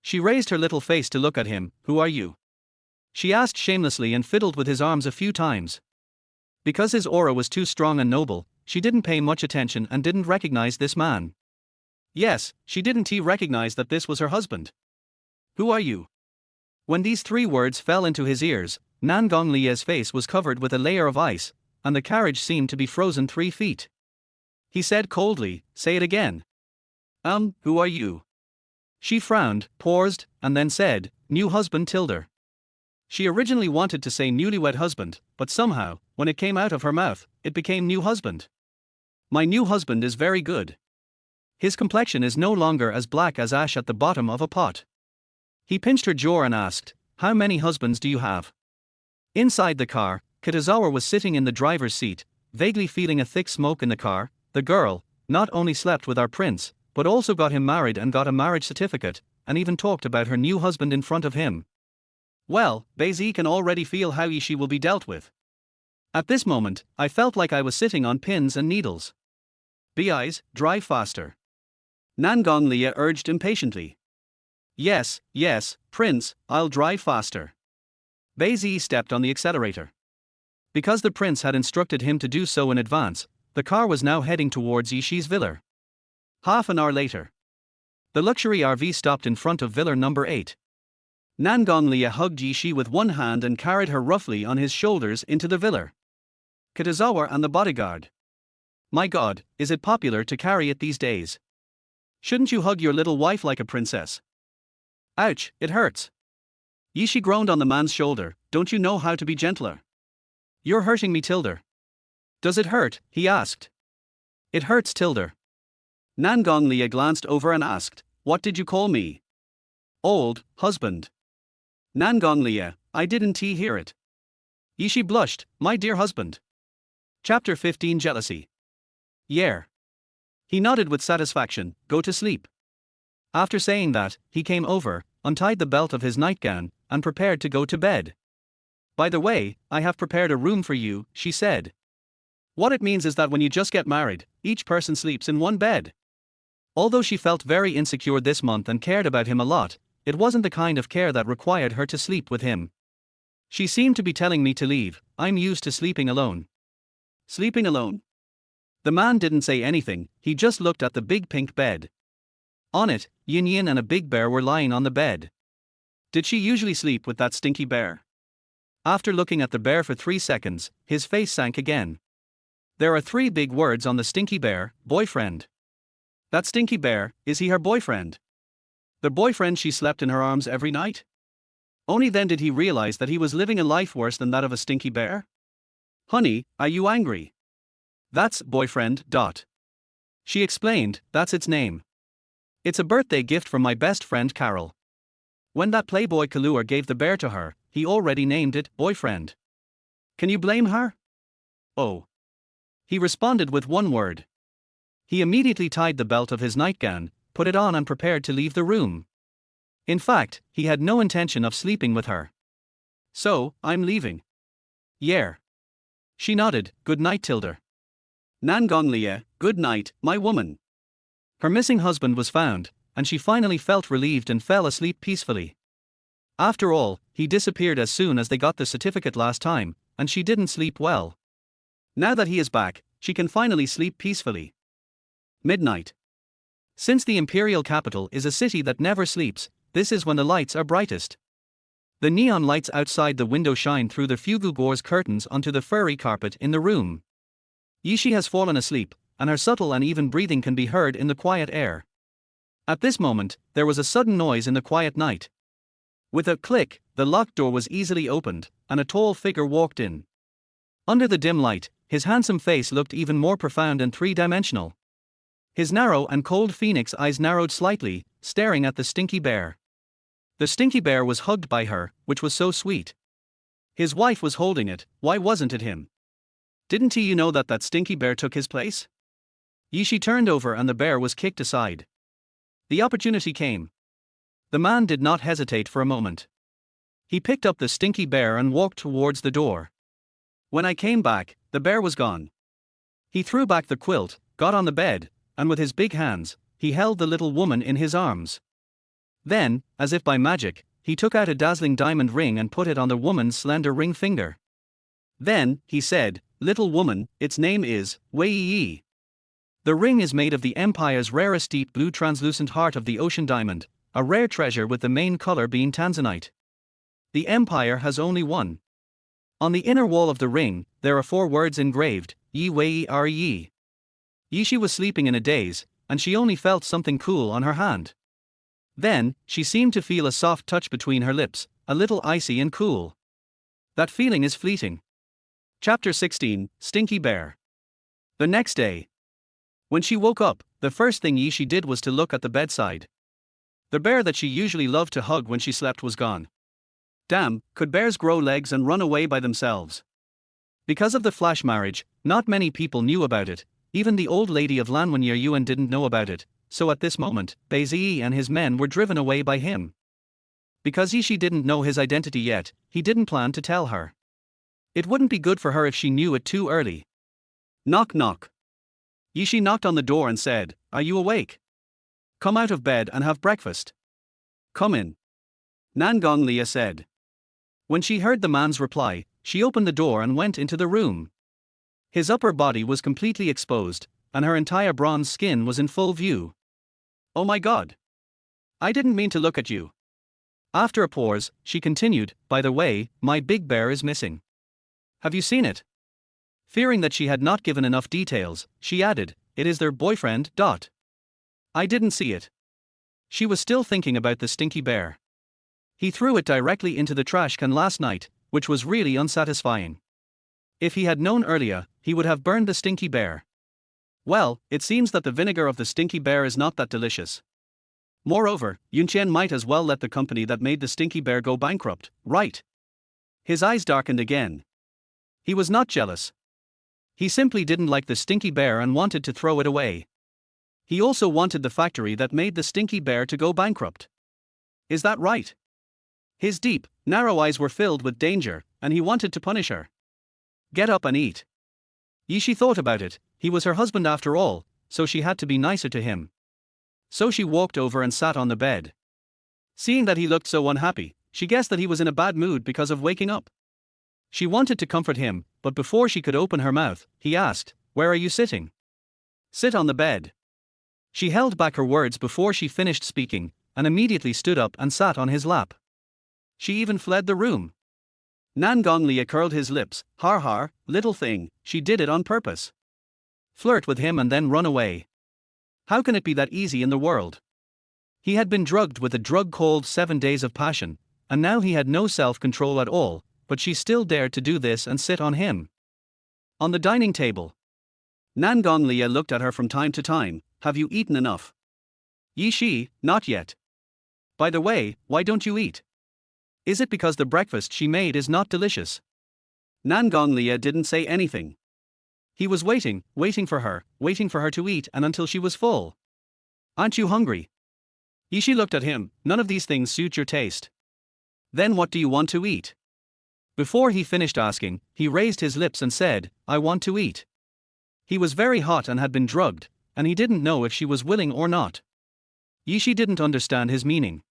She raised her little face to look at him. "Who are you?" she asked shamelessly and fiddled with his arms a few times. Because his aura was too strong and noble, she didn't pay much attention and didn't recognize this man. Yes, she didn't recognize that this was her husband. "Who are you?" When these three words fell into his ears, Nangong Li's face was covered with a layer of ice, and the carriage seemed to be frozen 3 feet. He said coldly, "Say it again." Who are you?" She frowned, paused, and then said, "New husband Tilder." She originally wanted to say newlywed husband, but somehow, when it came out of her mouth, it became new husband. "My new husband is very good. His complexion is no longer as black as ash at the bottom of a pot. He pinched her jaw and asked, "How many husbands do you have?" Inside the car, Kitazawa was sitting in the driver's seat, vaguely feeling a thick smoke in the car. The girl not only slept with our prince, but also got him married and got a marriage certificate, and even talked about her new husband in front of him. Well, Bazi can already feel how she will be dealt with. At this moment, I felt like I was sitting on pins and needles. Bi's, drive faster. Nangong Lia urged impatiently. Yes, prince, I'll drive faster. Bazi stepped on the accelerator. Because the prince had instructed him to do so in advance, the car was now heading towards Yishi's villa. Half an hour later, the luxury RV stopped in front of villa number 8. Nangong Lia hugged Yishi with one hand and carried her roughly on his shoulders into the villa. Kitazawa and the bodyguard. My God, is it popular to carry it these days? Shouldn't you hug your little wife like a princess? Ouch, it hurts. Yishi groaned on the man's shoulder. Don't you know how to be gentler? You're hurting me, Tilder. Does it hurt? He asked. It hurts, Tilder. Nangong Lia glanced over and asked, What did you call me? Old husband. Nangong Lia, I didn't hear it. Yishi blushed. My dear husband. Chapter 15 Jealousy. Yeah. He nodded with satisfaction. Go to sleep. After saying that, he came over, untied the belt of his nightgown, and prepared to go to bed. By the way, I have prepared a room for you, she said. What it means is that when you just get married, each person sleeps in one bed. Although she felt very insecure this month and cared about him a lot, it wasn't the kind of care that required her to sleep with him. She seemed to be telling me to leave. I'm used to sleeping alone. Sleeping alone? The man didn't say anything, he just looked at the big pink bed. On it, Yin Yin and a big bear were lying on the bed. Did she usually sleep with that stinky bear? After looking at the bear for 3 seconds, his face sank again. There are 3 big words on the stinky bear: boyfriend. That stinky bear, is he her boyfriend? The boyfriend she slept in her arms every night? Only then did he realize that he was living a life worse than that of a stinky bear. Honey, are you angry? That's boyfriend. She explained, that's its name. It's a birthday gift from my best friend Carol. When that playboy Kaluar gave the bear to her, he already named it boyfriend. Can you blame her? Oh. He responded with one word. He immediately tied the belt of his nightgown, put it on and prepared to leave the room. In fact, he had no intention of sleeping with her. So, I'm leaving. Yeah. She nodded. Good night, Tilder. Nangong Lia, good night, my woman. Her missing husband was found, and she finally felt relieved and fell asleep peacefully. After all, he disappeared as soon as they got the certificate last time, and she didn't sleep well. Now that he is back, she can finally sleep peacefully. Midnight. Since the imperial capital is a city that never sleeps, this is when the lights are brightest. The neon lights outside the window shine through the fugu gauze curtains onto the furry carpet in the room. Yishi has fallen asleep, and her subtle and even breathing can be heard in the quiet air. At this moment, there was a sudden noise in the quiet night. With a click, the locked door was easily opened, and a tall figure walked in. Under the dim light, his handsome face looked even more profound and three-dimensional. His narrow and cold phoenix eyes narrowed slightly, staring at the stinky bear. The stinky bear was hugged by her, which was so sweet. His wife was holding it. Why wasn't it him? Didn't he know that stinky bear took his place? Yishi turned over and the bear was kicked aside. The opportunity came. The man did not hesitate for a moment. He picked up the stinky bear and walked towards the door. When I came back, the bear was gone. He threw back the quilt, got on the bed, and with his big hands, he held the little woman in his arms. Then, as if by magic, he took out a dazzling diamond ring and put it on the woman's slender ring finger. Then, he said, "Little woman, its name is Wei. The ring is made of the Empire's rarest deep blue translucent heart of the ocean diamond, a rare treasure with the main color being tanzanite. The Empire has only one. On the inner wall of the ring, there are 4 words engraved, Yi Wei Re. Yishi was sleeping in a daze, and she only felt something cool on her hand. Then, she seemed to feel a soft touch between her lips, a little icy and cool. That feeling is fleeting. Chapter 16, Stinky Bear. The next day. When she woke up, the first thing Yishi did was to look at the bedside. The bear that she usually loved to hug when she slept was gone. Damn, could bears grow legs and run away by themselves? Because of the flash marriage, not many people knew about it, even the old lady of Yuan didn't know about it, so at this moment, Bei Ziyi and his men were driven away by him. Because Yishi didn't know his identity yet, he didn't plan to tell her. It wouldn't be good for her if she knew it too early. Knock knock. Yishi knocked on the door and said, "Are you awake? Come out of bed and have breakfast." "Come in," Nangong Lia said. When she heard the man's reply, she opened the door and went into the room. His upper body was completely exposed, and her entire bronze skin was in full view. "Oh my god. I didn't mean to look at you." After a pause, she continued, "By the way, my big bear is missing. Have you seen it?" Fearing that she had not given enough details, she added, "It is their boyfriend. I didn't see it." She was still thinking about the stinky bear. He threw it directly into the trash can last night, which was really unsatisfying. If he had known earlier, he would have burned the stinky bear. Well, it seems that the vinegar of the stinky bear is not that delicious. Moreover, Yunqian might as well let the company that made the stinky bear go bankrupt, right? His eyes darkened again. He was not jealous. He simply didn't like the stinky bear and wanted to throw it away. He also wanted the factory that made the stinky bear to go bankrupt. Is that right? His deep, narrow eyes were filled with danger, and he wanted to punish her. Get up and eat. Yishi thought about it, he was her husband after all, so she had to be nicer to him. So she walked over and sat on the bed. Seeing that he looked so unhappy, she guessed that he was in a bad mood because of waking up. She wanted to comfort him, but before she could open her mouth, he asked, "Where are you sitting?" "Sit on the bed." She held back her words before she finished speaking, and immediately stood up and sat on his lap. She even fled the room. Nangong Lia curled his lips. Har har, little thing, she did it on purpose. Flirt with him and then run away. How can it be that easy in the world? He had been drugged with a drug called 7 Days of Passion, and now he had no self-control at all, but she still dared to do this and sit on him. On the dining table. Nangong Lia looked at her from time to time. "Have you eaten enough?" "Yishi, not yet." "By the way, why don't you eat? Is it because the breakfast she made is not delicious?" Nangong Lia didn't say anything. He was waiting for her to eat and until she was full. "Aren't you hungry?" Yishi looked at him. "None of these things suit your taste." "Then what do you want to eat?" Before he finished asking, he raised his lips and said, "I want to eat." He was very hot and had been drugged, and he didn't know if she was willing or not. Yishi didn't understand his meaning.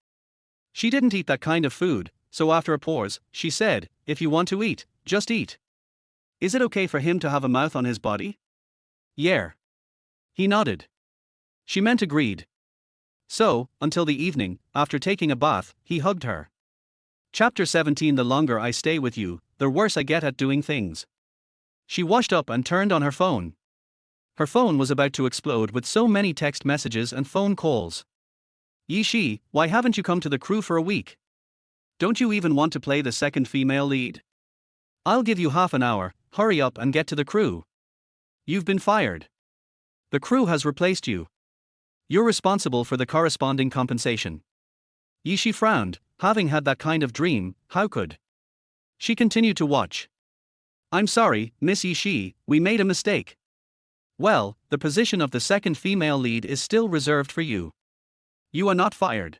She didn't eat that kind of food, so after a pause, she said, "If you want to eat, just eat." Is it okay for him to have a mouth on his body? Yeah. He nodded. She meant agreed. So, until the evening, after taking a bath, he hugged her. Chapter 17. The longer I stay with you, the worse I get at doing things. She washed up and turned on her phone. Her phone was about to explode with so many text messages and phone calls. "Yishi, why haven't you come to the crew for a week? Don't you even want to play the second female lead? I'll give you half an hour, hurry up and get to the crew. You've been fired. The crew has replaced you. You're responsible for the corresponding compensation." Yishi frowned, having had that kind of dream, how could? She continued to watch. "I'm sorry, Miss Yishi, we made a mistake. Well, the position of the second female lead is still reserved for you. You are not fired."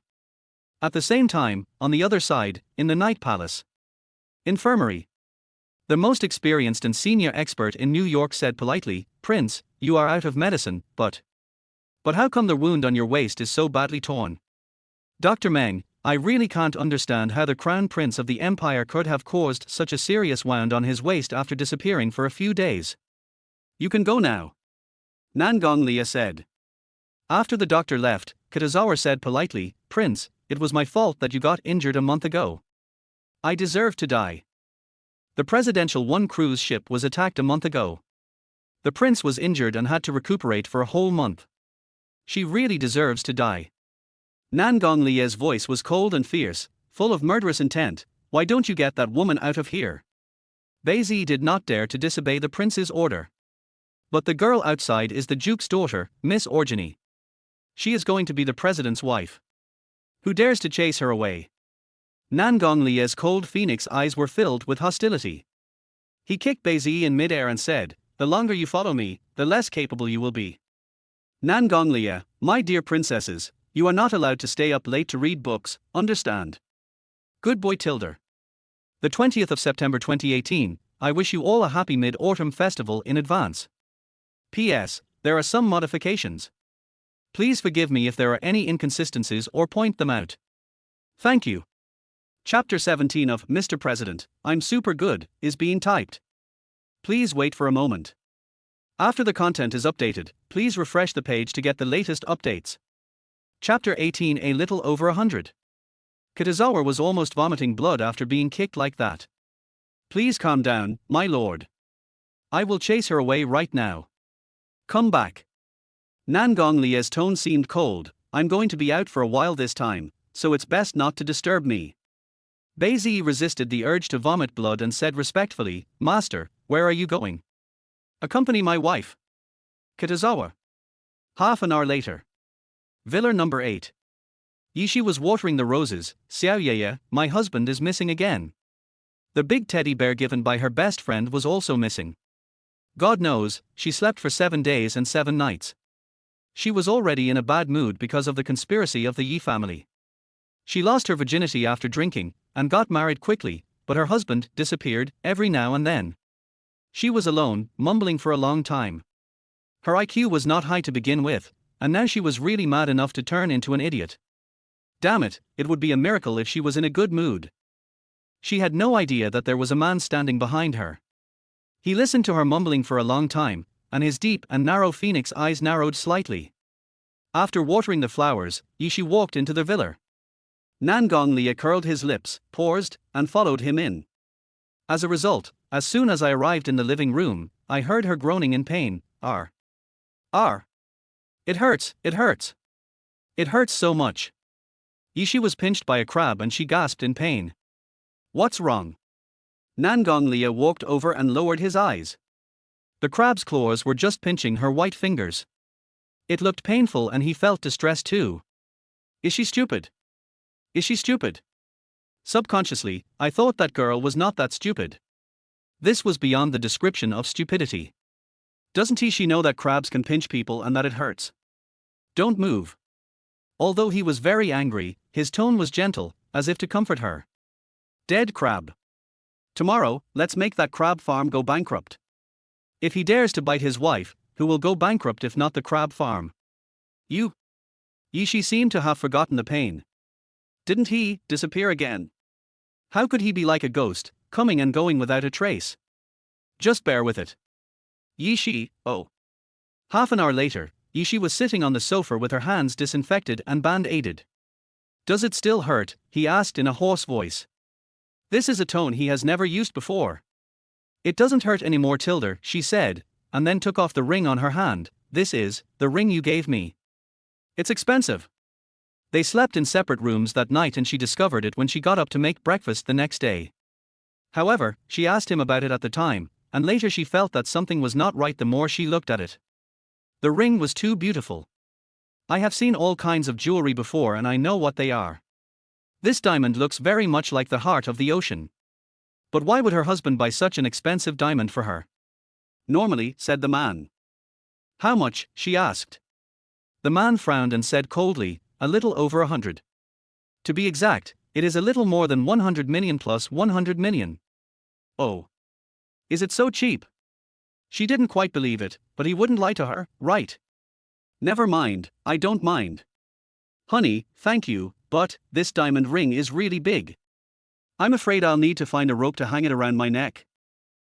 At the same time, on the other side, in the Night Palace Infirmary, the most experienced and senior expert in New York said politely, "Prince, you are out of medicine, but how come the wound on your waist is so badly torn?" "Dr. Meng, I really can't understand how the Crown Prince of the Empire could have caused such a serious wound on his waist after disappearing for a few days. You can go now," Nangong Lia said. After the doctor left, Kitazawa said politely, "Prince, it was my fault that you got injured a month ago. I deserve to die. The Presidential One cruise ship was attacked a month ago. The prince was injured and had to recuperate for a whole month. She really deserves to die." Nangong Lia's voice was cold and fierce, full of murderous intent. "Why don't you get that woman out of here?" Beizi did not dare to disobey the prince's order. "But the girl outside is the duke's daughter, Miss Orjani. She is going to be the president's wife. Who dares to chase her away? Nangong Lie's cold phoenix eyes were filled with hostility. He kicked Beizi in midair and said, "The longer you follow me, the less capable you will be." Nangong Lie, my dear princesses, you are not allowed to stay up late to read books, understand? Good boy Tilder. The 20th of September 2018, I wish you all a happy Mid-Autumn Festival in advance. P.S. There are some modifications. Please forgive me if there are any inconsistencies or point them out. Thank you. Chapter 17 of Mr. President, I'm Super Good is being typed. Please wait for a moment. After the content is updated, please refresh the page to get the latest updates. Chapter 18 A little over 100. Kitazawa was almost vomiting blood after being kicked like that. Please calm down, my lord. I will chase her away right now. Come back. Nangong Lie's tone seemed cold. I'm going to be out for a while this time, so it's best not to disturb me. Beizi resisted the urge to vomit blood and said respectfully, Master, where are you going? Accompany my wife. Kitazawa. Half an hour later. Villa number 8. Yishi was watering the roses. Xiaoyeye, my husband is missing again. The big teddy bear given by her best friend was also missing. God knows, she slept for 7 days and 7 nights. She was already in a bad mood because of the conspiracy of the Yi family. She lost her virginity after drinking, and got married quickly, but her husband disappeared every now and then. She was alone, mumbling for a long time. Her IQ was not high to begin with, and now she was really mad enough to turn into an idiot. Damn it, it would be a miracle if she was in a good mood. She had no idea that there was a man standing behind her. He listened to her mumbling for a long time, and his deep and narrow phoenix eyes narrowed slightly. After watering the flowers, Yishi walked into the villa. Nangong Lie curled his lips, paused, and followed him in. As a result, as soon as I arrived in the living room, I heard her groaning in pain. R. It hurts, it hurts. It hurts so much. Yishi was pinched by a crab and she gasped in pain. What's wrong? Nangong Lie walked over and lowered his eyes. The crab's claws were just pinching her white fingers. It looked painful and he felt distressed too. Is she stupid? Is she stupid? Subconsciously, I thought that girl was not that stupid. This was beyond the description of stupidity. Doesn't she know that crabs can pinch people and that it hurts? Don't move. Although he was very angry, his tone was gentle, as if to comfort her. Dead crab. Tomorrow, let's make that crab farm go bankrupt. If he dares to bite his wife, who will go bankrupt if not the crab farm? You? Yishi seemed to have forgotten the pain. Didn't he disappear again? How could he be like a ghost, coming and going without a trace? Just bear with it. Yishi, oh. Half an hour later, Yishi was sitting on the sofa with her hands disinfected and band-aided. Does it still hurt? He asked in a hoarse voice. This is a tone he has never used before. It doesn't hurt anymore, Tilder, she said, and then took off the ring on her hand. This is the ring you gave me. It's expensive. They slept in separate rooms that night and she discovered it when she got up to make breakfast the next day. However, she asked him about it at the time, and later she felt that something was not right the more she looked at it. The ring was too beautiful. I have seen all kinds of jewelry before and I know what they are. This diamond looks very much like the heart of the ocean. But why would her husband buy such an expensive diamond for her? Normally, said the man. How much? She asked. The man frowned and said coldly, a little over 100. To be exact, it is a little more than 100 million plus 100 million. Oh. Is it so cheap? She didn't quite believe it, but he wouldn't lie to her, right? Never mind, I don't mind. Honey, thank you, but this diamond ring is really big. I'm afraid I'll need to find a rope to hang it around my neck.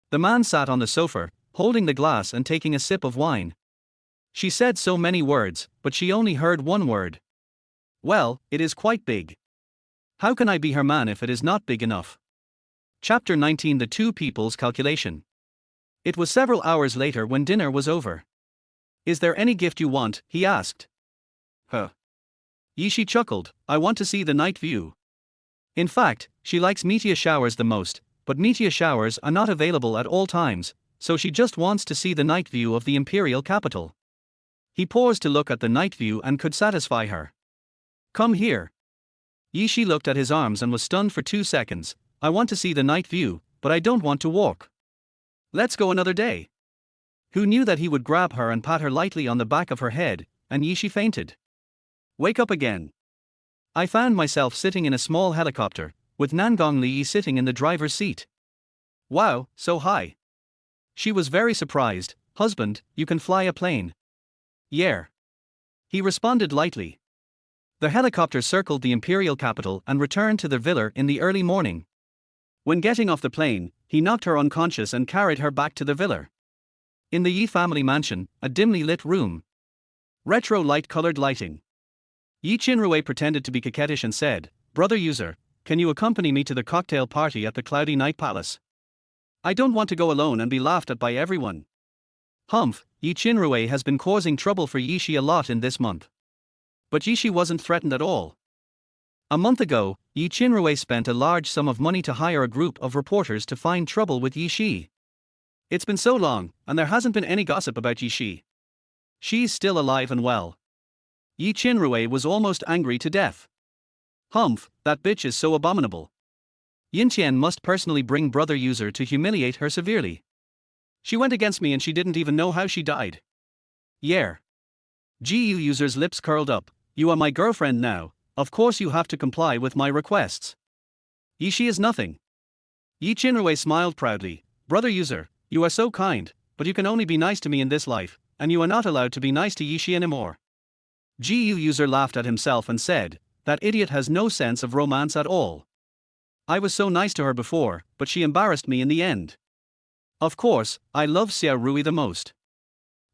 The man sat on the sofa, holding the glass and taking a sip of wine. She said so many words, but she only heard one word. Well, it is quite big. How can I be her man if it is not big enough? Chapter 19 The Two People's Calculation. It was several hours later when dinner was over. Is there any gift you want? He asked. Huh. Yishi chuckled, I want to see the night view. In fact, she likes meteor showers the most, but meteor showers are not available at all times, so she just wants to see the night view of the imperial capital. He paused to look at the night view and could satisfy her. Come here. Ye looked at his arms and was stunned for 2 seconds. I want to see the night view, but I don't want to walk. Let's go another day. Who knew that he would grab her and pat her lightly on the back of her head, and Ye fainted. Wake up again. I found myself sitting in a small helicopter, with Li sitting in the driver's seat. Wow, so high. She was very surprised. Husband, you can fly a plane. Yeah. He responded lightly. The helicopter circled the imperial capital and returned to the villa in the early morning. When getting off the plane, he knocked her unconscious and carried her back to the villa. In the Ye family mansion, a dimly lit room. Retro light-colored lighting. Ye Qianrui pretended to be coquettish and said, "Brother Yuze, can you accompany me to the cocktail party at the cloudy night palace? I don't want to go alone and be laughed at by everyone." Humph, Ye Qianrui has been causing trouble for Ye a lot in this month. But Ye wasn't threatened at all. A month ago, Ye Qianrui spent a large sum of money to hire a group of reporters to find trouble with Ye. It's been so long, and there hasn't been any gossip about Ye. She's still alive and well. Ye Qianrui was almost angry to death. Humph, that bitch is so abominable. Yintian must personally bring brother Yuze to humiliate her severely. She went against me and she didn't even know how she died. Yeah. Yuze's lips curled up. You are my girlfriend now, of course you have to comply with my requests. Ye is nothing. Ye Qianrui smiled proudly. Brother Yuze, you are so kind, but you can only be nice to me in this life, and you are not allowed to be nice to Ye anymore. Yuze laughed at himself and said, that idiot has no sense of romance at all. I was so nice to her before, but she embarrassed me in the end. Of course, I love Rui the most.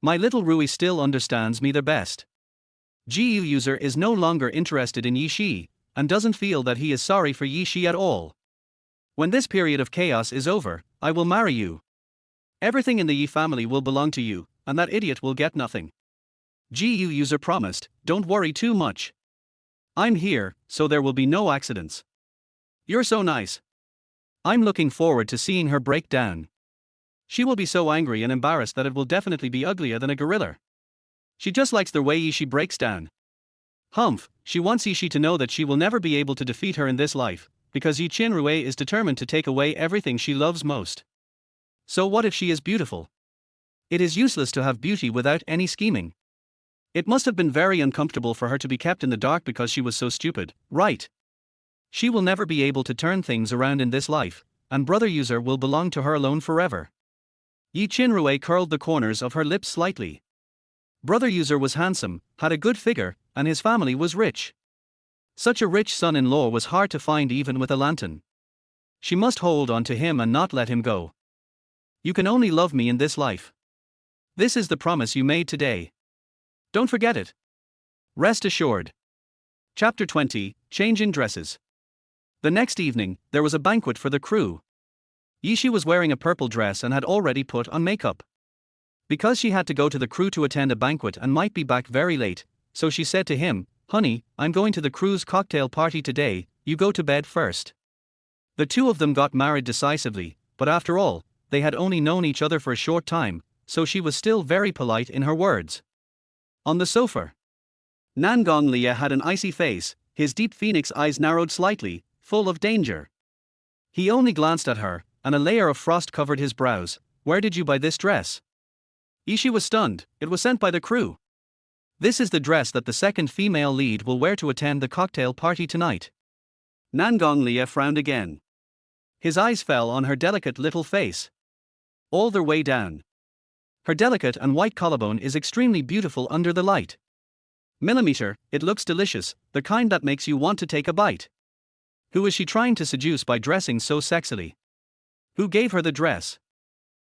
My little Rui still understands me the best. Yuze is no longer interested in Ye, and doesn't feel that he is sorry for Ye at all. When this period of chaos is over, I will marry you. Everything in the Ye family will belong to you, and that idiot will get nothing. Yuze promised, don't worry too much. I'm here, so there will be no accidents. You're so nice. I'm looking forward to seeing her break down. She will be so angry and embarrassed that it will definitely be uglier than a gorilla. She just likes the way Ye breaks down. Humph, she wants Ye to know that she will never be able to defeat her in this life, because Ye Qianrui is determined to take away everything she loves most. So what if she is beautiful? It is useless to have beauty without any scheming. It must have been very uncomfortable for her to be kept in the dark because she was so stupid, right? She will never be able to turn things around in this life, and brother Yuze will belong to her alone forever. Ye Qianrui curled the corners of her lips slightly. Brother Yuze was handsome, had a good figure, and his family was rich. Such a rich son-in-law was hard to find even with a lantern. She must hold on to him and not let him go. You can only love me in this life. This is the promise you made today. Don't forget it. Rest assured. Chapter 20, Change in Dresses. The next evening, there was a banquet for the crew. Ye was wearing a purple dress and had already put on makeup. Because she had to go to the crew to attend a banquet and might be back very late, so she said to him, "Honey, I'm going to the crew's cocktail party today, you go to bed first." The two of them got married decisively, but after all, they had only known each other for a short time, so she was still very polite in her words. On the sofa, Li had an icy face, his deep phoenix eyes narrowed slightly, full of danger. He only glanced at her, and a layer of frost covered his brows. "Where did you buy this dress?" Ye was stunned. It was sent by the crew. "This is the dress that the second female lead will wear to attend the cocktail party tonight." Li frowned again. His eyes fell on her delicate little face. All their way down. Her delicate and white collarbone is extremely beautiful under the light. Millimeter, it looks delicious, the kind that makes you want to take a bite. Who is she trying to seduce by dressing so sexily? Who gave her the dress?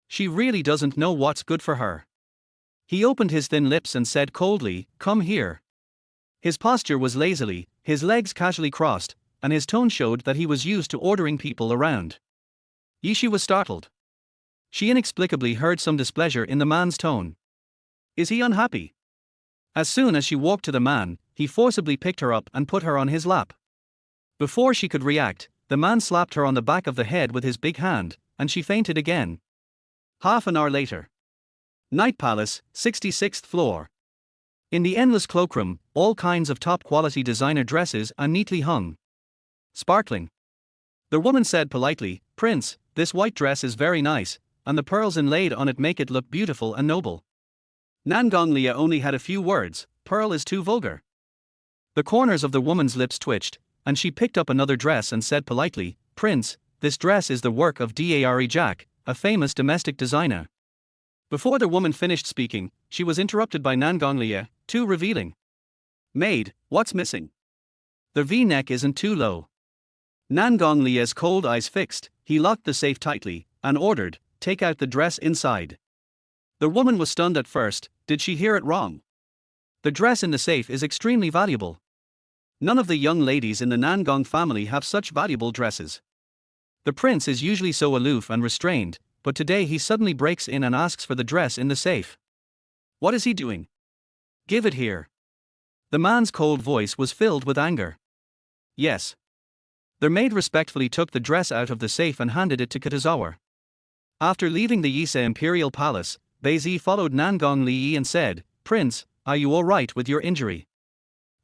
She really doesn't know what's good for her. He opened his thin lips and said coldly, "Come here." His posture was lazily, his legs casually crossed, and his tone showed that he was used to ordering people around. Ye was startled. She inexplicably heard some displeasure in the man's tone. Is he unhappy? As soon as she walked to the man, he forcibly picked her up and put her on his lap. Before she could react, the man slapped her on the back of the head with his big hand, and she fainted again. Half an hour later. Night Palace, 66th floor. In the endless cloakroom, all kinds of top-quality designer dresses are neatly hung. sparkling. The woman said politely, "Prince, this white dress is very nice, and the pearls inlaid on it make it look beautiful and noble." Nangonglia only had a few words, "Pearl is too vulgar." The corners of the woman's lips twitched, and she picked up another dress and said politely, "Prince, this dress is the work of Dari Jack, a famous domestic designer." Before the woman finished speaking, she was interrupted by Nangonglia, too revealing. "Maid, what's missing? The V-neck isn't too low." Nangonglia's cold eyes fixed, he locked the safe tightly, and ordered, "Take out the dress inside." The woman was stunned at first. Did she hear it wrong? The dress in the safe is extremely valuable. None of the young ladies in the Nangong family have such valuable dresses. The prince is usually so aloof and restrained, but today he suddenly breaks in and asks for the dress in the safe. What is he doing? Give it here. The man's cold voice was filled with anger. Yes. Their maid respectfully took the dress out of the safe and handed it to Kitazawa. After leaving the Yuze imperial palace, Beizi followed Nangong Li and said, "Prince, are you all right with your injury?"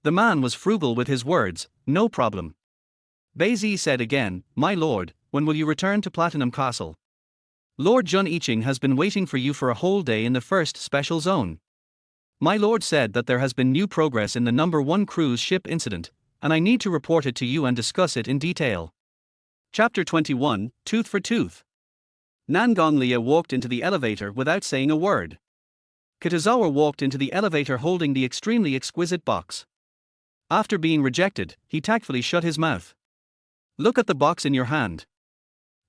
The man was frugal with his words, "No problem." Beizi said again, "My lord, when will you return to Platinum Castle? Lord Jun Iching has been waiting for you for a whole day in the first special zone. My lord said that there has been new progress in the #1 cruise ship incident, and I need to report it to you and discuss it in detail." Chapter 21, Tooth for Tooth. Nangonglia walked into the elevator without saying a word. Kitazawa walked into the elevator holding the extremely exquisite box. After being rejected, he tactfully shut his mouth. "Look at the box in your hand."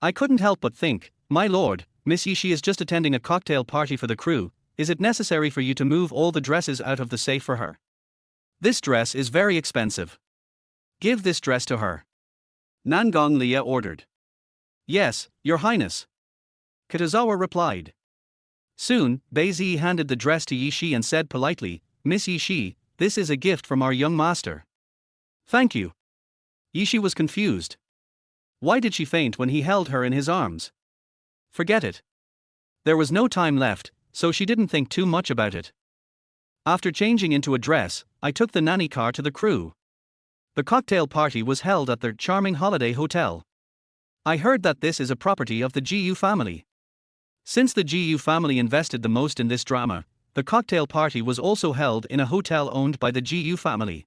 I couldn't help but think, "My lord, Miss Yishi is just attending a cocktail party for the crew. Is it necessary for you to move all the dresses out of the safe for her? This dress is very expensive. Give this dress to her." Nangonglia ordered. "Yes, your highness." Kitazawa replied. Soon, Beizi handed the dress to Yishi and said politely, "Miss Yishi, this is a gift from our young master." "Thank you." Yishi was confused. Why did she faint when he held her in his arms? Forget it. There was no time left, so she didn't think too much about it. After changing into a dress, I took the nanny car to the crew. The cocktail party was held at their charming holiday hotel. I heard that this is a property of the Gu family. Since the Gu family invested the most in this drama, the cocktail party was also held in a hotel owned by the Gu family.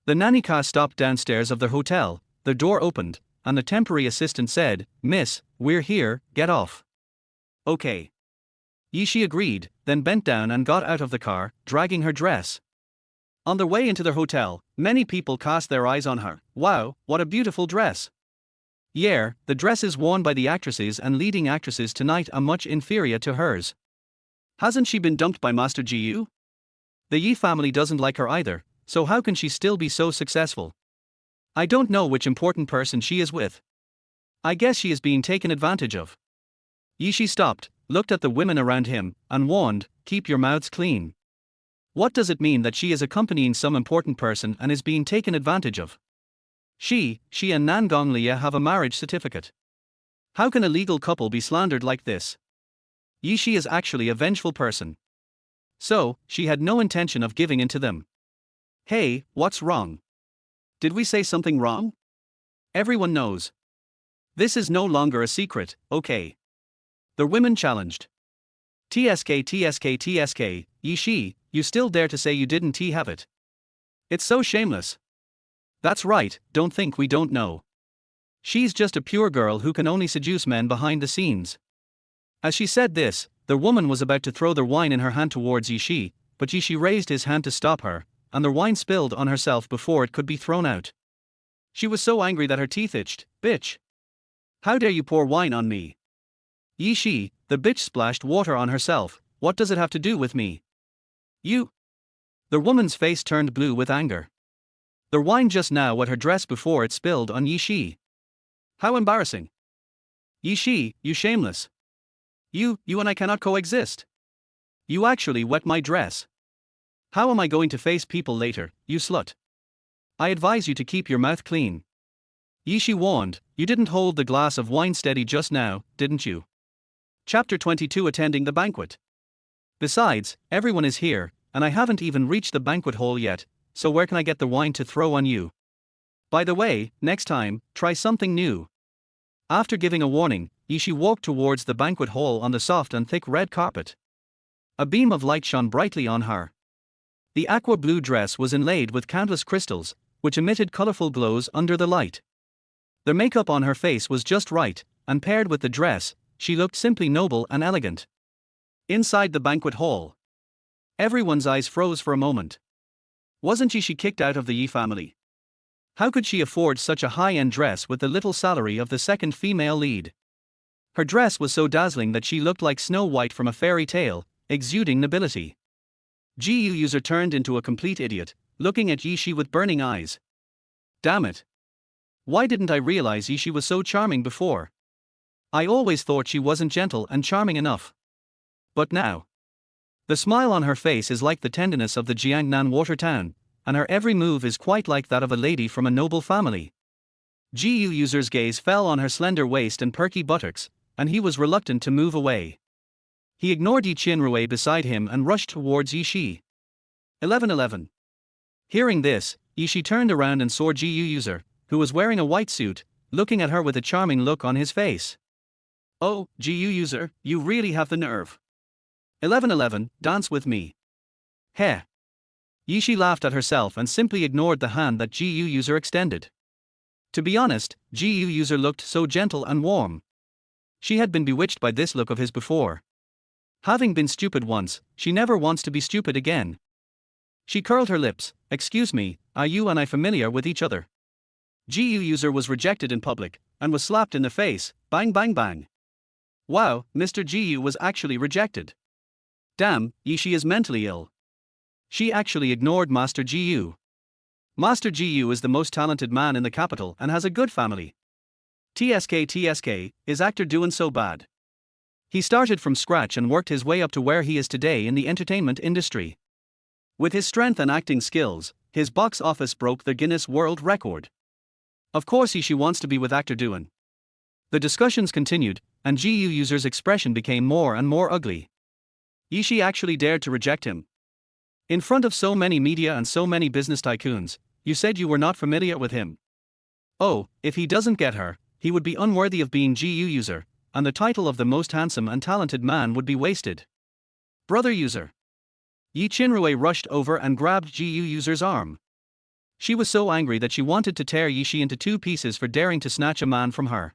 The nanny car stopped downstairs of the hotel, the door opened, and the temporary assistant said, "Miss, we're here, get off." "Okay." Yishi agreed, then bent down and got out of the car, dragging her dress. On their way into the hotel, many people cast their eyes on her. "Wow, what a beautiful dress." "Yeah, the dresses worn by the actresses and leading actresses tonight are much inferior to hers. Hasn't she been dumped by Master Gu? The Yi family doesn't like her either, so how can she still be so successful? I don't know which important person she is with. I guess she is being taken advantage of." Yishi stopped, looked at the women around him, and warned, "Keep your mouths clean. What does it mean that she is accompanying some important person and is being taken advantage of? She and Nangonglia have a marriage certificate. How can a legal couple be slandered like this? Yishi is actually a vengeful person. So, she had no intention of giving in to them. Hey, what's wrong? Did we say something wrong? Everyone knows. This is no longer a secret, okay?" The women challenged. "TSK, TSK, TSK, Yishi, you still dare to say you didn't have it? It's so shameless." "That's right, don't think we don't know. She's just a pure girl who can only seduce men behind the scenes." As she said this, the woman was about to throw the wine in her hand towards Yishi, but Yishi raised his hand to stop her, and the wine spilled on herself before it could be thrown out. She was so angry that her teeth itched. "Bitch! How dare you pour wine on me?" "Yishi, the bitch splashed water on herself, what does it have to do with me? You." The woman's face turned blue with anger. The wine just now wet her dress before it spilled on Yishi. How embarrassing. "Yishi, you shameless. You and I cannot coexist. You actually wet my dress. How am I going to face people later, you slut? I advise you to keep your mouth clean." Yishi warned, "You didn't hold the glass of wine steady just now, didn't you?" Chapter 22 Attending the banquet. Besides, everyone is here, and I haven't even reached the banquet hall yet, so where can I get the wine to throw on you? By the way, next time, try something new. After giving a warning, Ye walked towards the banquet hall on the soft and thick red carpet. A beam of light shone brightly on her. The aqua blue dress was inlaid with countless crystals, which emitted colorful glows under the light. The makeup on her face was just right, and paired with the dress, she looked simply noble and elegant. Inside the banquet hall, everyone's eyes froze for a moment. Wasn't she kicked out of the Ye family? How could she afford such a high-end dress with the little salary of the second female lead? Her dress was so dazzling that she looked like Snow White from a fairy tale, exuding nobility. Yuze turned into a complete idiot, looking at Ye with burning eyes. Damn it. Why didn't I realize Ye was so charming before? I always thought she wasn't gentle and charming enough. But now. The smile on her face is like the tenderness of the Jiangnan water town, and her every move is quite like that of a lady from a noble family. Yuze's gaze fell on her slender waist and perky buttocks, and he was reluctant to move away. He ignored Ye Qianrui beside him and rushed towards Ye. 11:11. Hearing this, Ye turned around and saw Yuze, who was wearing a white suit, looking at her with a charming look on his face. Oh, Yuze, you really have the nerve. 11:11, dance with me. Heh. Ye laughed at herself and simply ignored the hand that Yuze extended. To be honest, Yuze looked so gentle and warm. She had been bewitched by this look of his before. Having been stupid once, she never wants to be stupid again. She curled her lips. Excuse me, are you and I familiar with each other? Yuze was rejected in public, and was slapped in the face, bang bang bang. Wow, Mr. Gu was actually rejected. Damn, Ye is mentally ill. She actually ignored Master Gu. Master Gu is the most talented man in the capital and has a good family. TSK, is actor doing so bad? He started from scratch and worked his way up to where he is today in the entertainment industry. With his strength and acting skills, his box office broke the Guinness World Record. Of course she wants to be with actor doing. The discussions continued, and Yuze's expression became more and more ugly. Ye actually dared to reject him. In front of so many media and so many business tycoons, you said you were not familiar with him. Oh, if he doesn't get her, he would be unworthy of being Yuze, and the title of the most handsome and talented man would be wasted. Brother Yuze. Ye Qianrui rushed over and grabbed Yuze's arm. She was so angry that she wanted to tear Ye into two pieces for daring to snatch a man from her.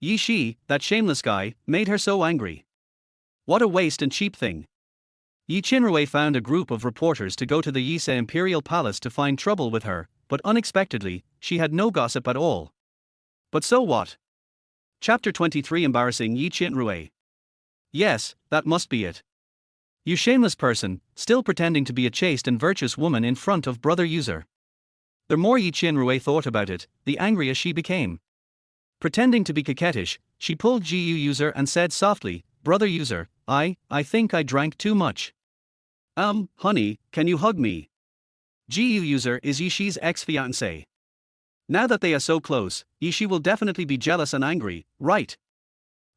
Ye, that shameless guy, made her so angry. What a waste and cheap thing. Ye Qianrui found a group of reporters to go to the Yuze imperial palace to find trouble with her, but unexpectedly, she had no gossip at all. But so what? Chapter 23 Embarrassing Ye Qianrui. Yes, that must be it. You shameless person, still pretending to be a chaste and virtuous woman in front of Brother Yuze. The more Ye Qianrui thought about it, the angrier she became. Pretending to be coquettish, she pulled Yuze and said softly, Brother Yuze, I think I drank too much. Honey, can you hug me? Yuze is Yishi's ex-fiancé. Now that they are so close, Yishi will definitely be jealous and angry, right?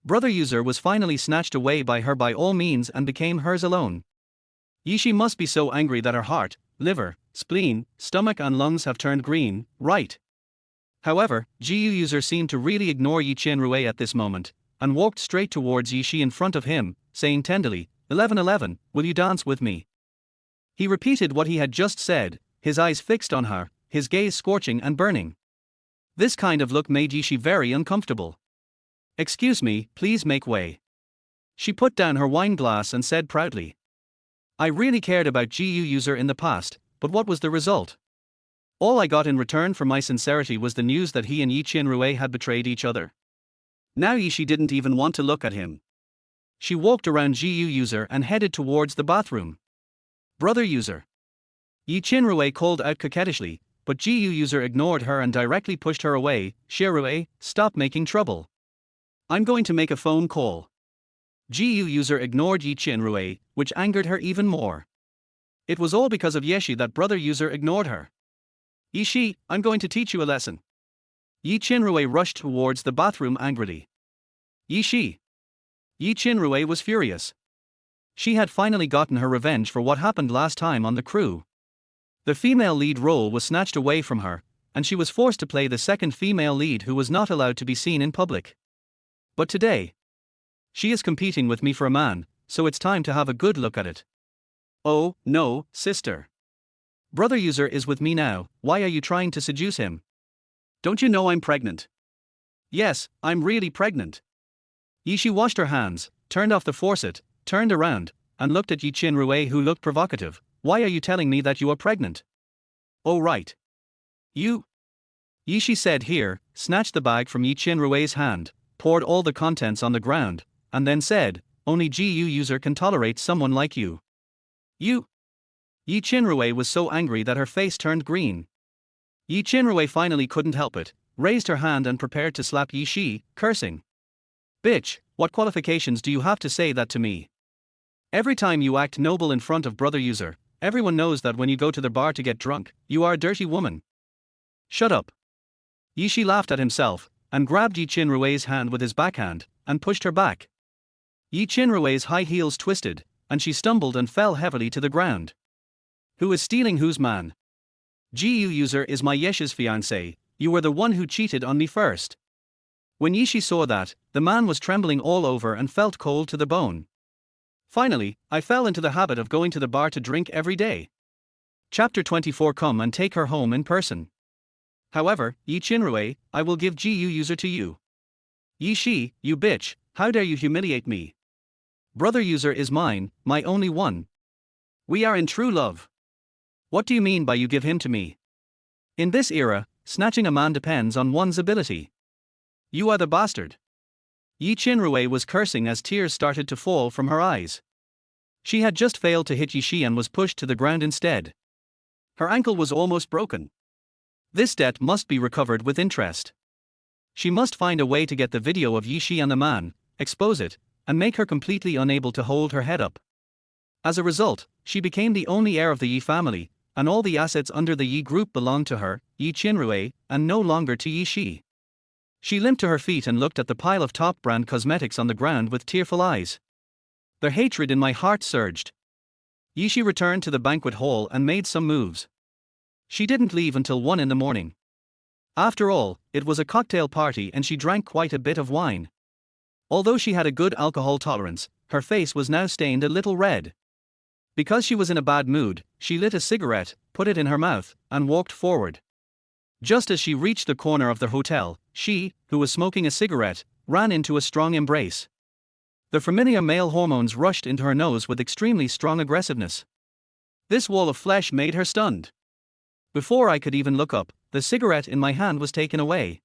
Brother Yuze was finally snatched away by her by all means and became hers alone. Yishi must be so angry that her heart, liver, spleen, stomach and lungs have turned green, right? However, Yuze seemed to really ignore Ye Qianrui at this moment, and walked straight towards Yishi in front of him, saying tenderly, 11:11, will you dance with me? He repeated what he had just said, his eyes fixed on her, his gaze scorching and burning. This kind of look made Yishi very uncomfortable. Excuse me, please make way. She put down her wine glass and said proudly. I really cared about Yuze in the past, but what was the result? All I got in return for my sincerity was the news that he and Ye Qianrui had betrayed each other. Now Yishi didn't even want to look at him. She walked around Yuze and headed towards the bathroom. Brother Yuze. Ye Qianrui called out coquettishly, but Yuze ignored her and directly pushed her away. Qianrui, stop making trouble. I'm going to make a phone call. Yuze ignored Ye Qianrui, which angered her even more. It was all because of Yeshi that Brother Yuze ignored her. Yishi, I'm going to teach you a lesson. Ye Qianrui rushed towards the bathroom angrily. Yishi. Ye Qianrui was furious. She had finally gotten her revenge for what happened last time on the crew. The female lead role was snatched away from her, and she was forced to play the second female lead who was not allowed to be seen in public. But today, she is competing with me for a man, so it's time to have a good look at it. Oh, no, sister. Brother Yuze is with me now, why are you trying to seduce him? Don't you know I'm pregnant? Yes, I'm really pregnant. Ye washed her hands, turned off the faucet, turned around, and looked at Ye Qianrui, who looked provocative. Why are you telling me that you are pregnant? Oh right. You? Ye said here, snatched the bag from Ye Qianrui's hand, poured all the contents on the ground, and then said, only Yuze can tolerate someone like you. You? Ye Qianrui was so angry that her face turned green. Ye Qianrui finally couldn't help it, raised her hand and prepared to slap Ye, cursing. Bitch, what qualifications do you have to say that to me? Every time you act noble in front of Brother Yuze, everyone knows that when you go to the bar to get drunk, you are a dirty woman. Shut up. Ye laughed at himself, and grabbed Ye Qianrui's hand with his backhand, and pushed her back. Ye Qianrui's high heels twisted, and she stumbled and fell heavily to the ground. Who is stealing whose man? Yuze is my Yesha's fiancé, you were the one who cheated on me first. When Ye saw that, the man was trembling all over and felt cold to the bone. Finally, I fell into the habit of going to the bar to drink every day. Chapter 24. Come and take her home in person. However, Ye Qianrui, I will give Yuze to you. Ye you bitch, how dare you humiliate me? Brother Yuze is mine, my only one. We are in true love. What do you mean by you give him to me? In this era, snatching a man depends on one's ability. You are the bastard. Ye Qianrui was cursing as tears started to fall from her eyes. She had just failed to hit Ye and was pushed to the ground instead. Her ankle was almost broken. This debt must be recovered with interest. She must find a way to get the video of Ye and the man, expose it, and make her completely unable to hold her head up. As a result, she became the only heir of the Ye family, and all the assets under the Ye group belonged to her, Ye Qianrui, and no longer to Ye. She limped to her feet and looked at the pile of top-brand cosmetics on the ground with tearful eyes. The hatred in my heart surged. Ye returned to the banquet hall and made some moves. She didn't leave until 1 in the morning. After all, it was a cocktail party and she drank quite a bit of wine. Although she had a good alcohol tolerance, her face was now stained a little red. Because she was in a bad mood, she lit a cigarette, put it in her mouth, and walked forward. Just as she reached the corner of the hotel, she, who was smoking a cigarette, ran into a strong embrace. The familiar male hormones rushed into her nose with extremely strong aggressiveness. This wall of flesh made her stunned. Before I could even look up, the cigarette in my hand was taken away.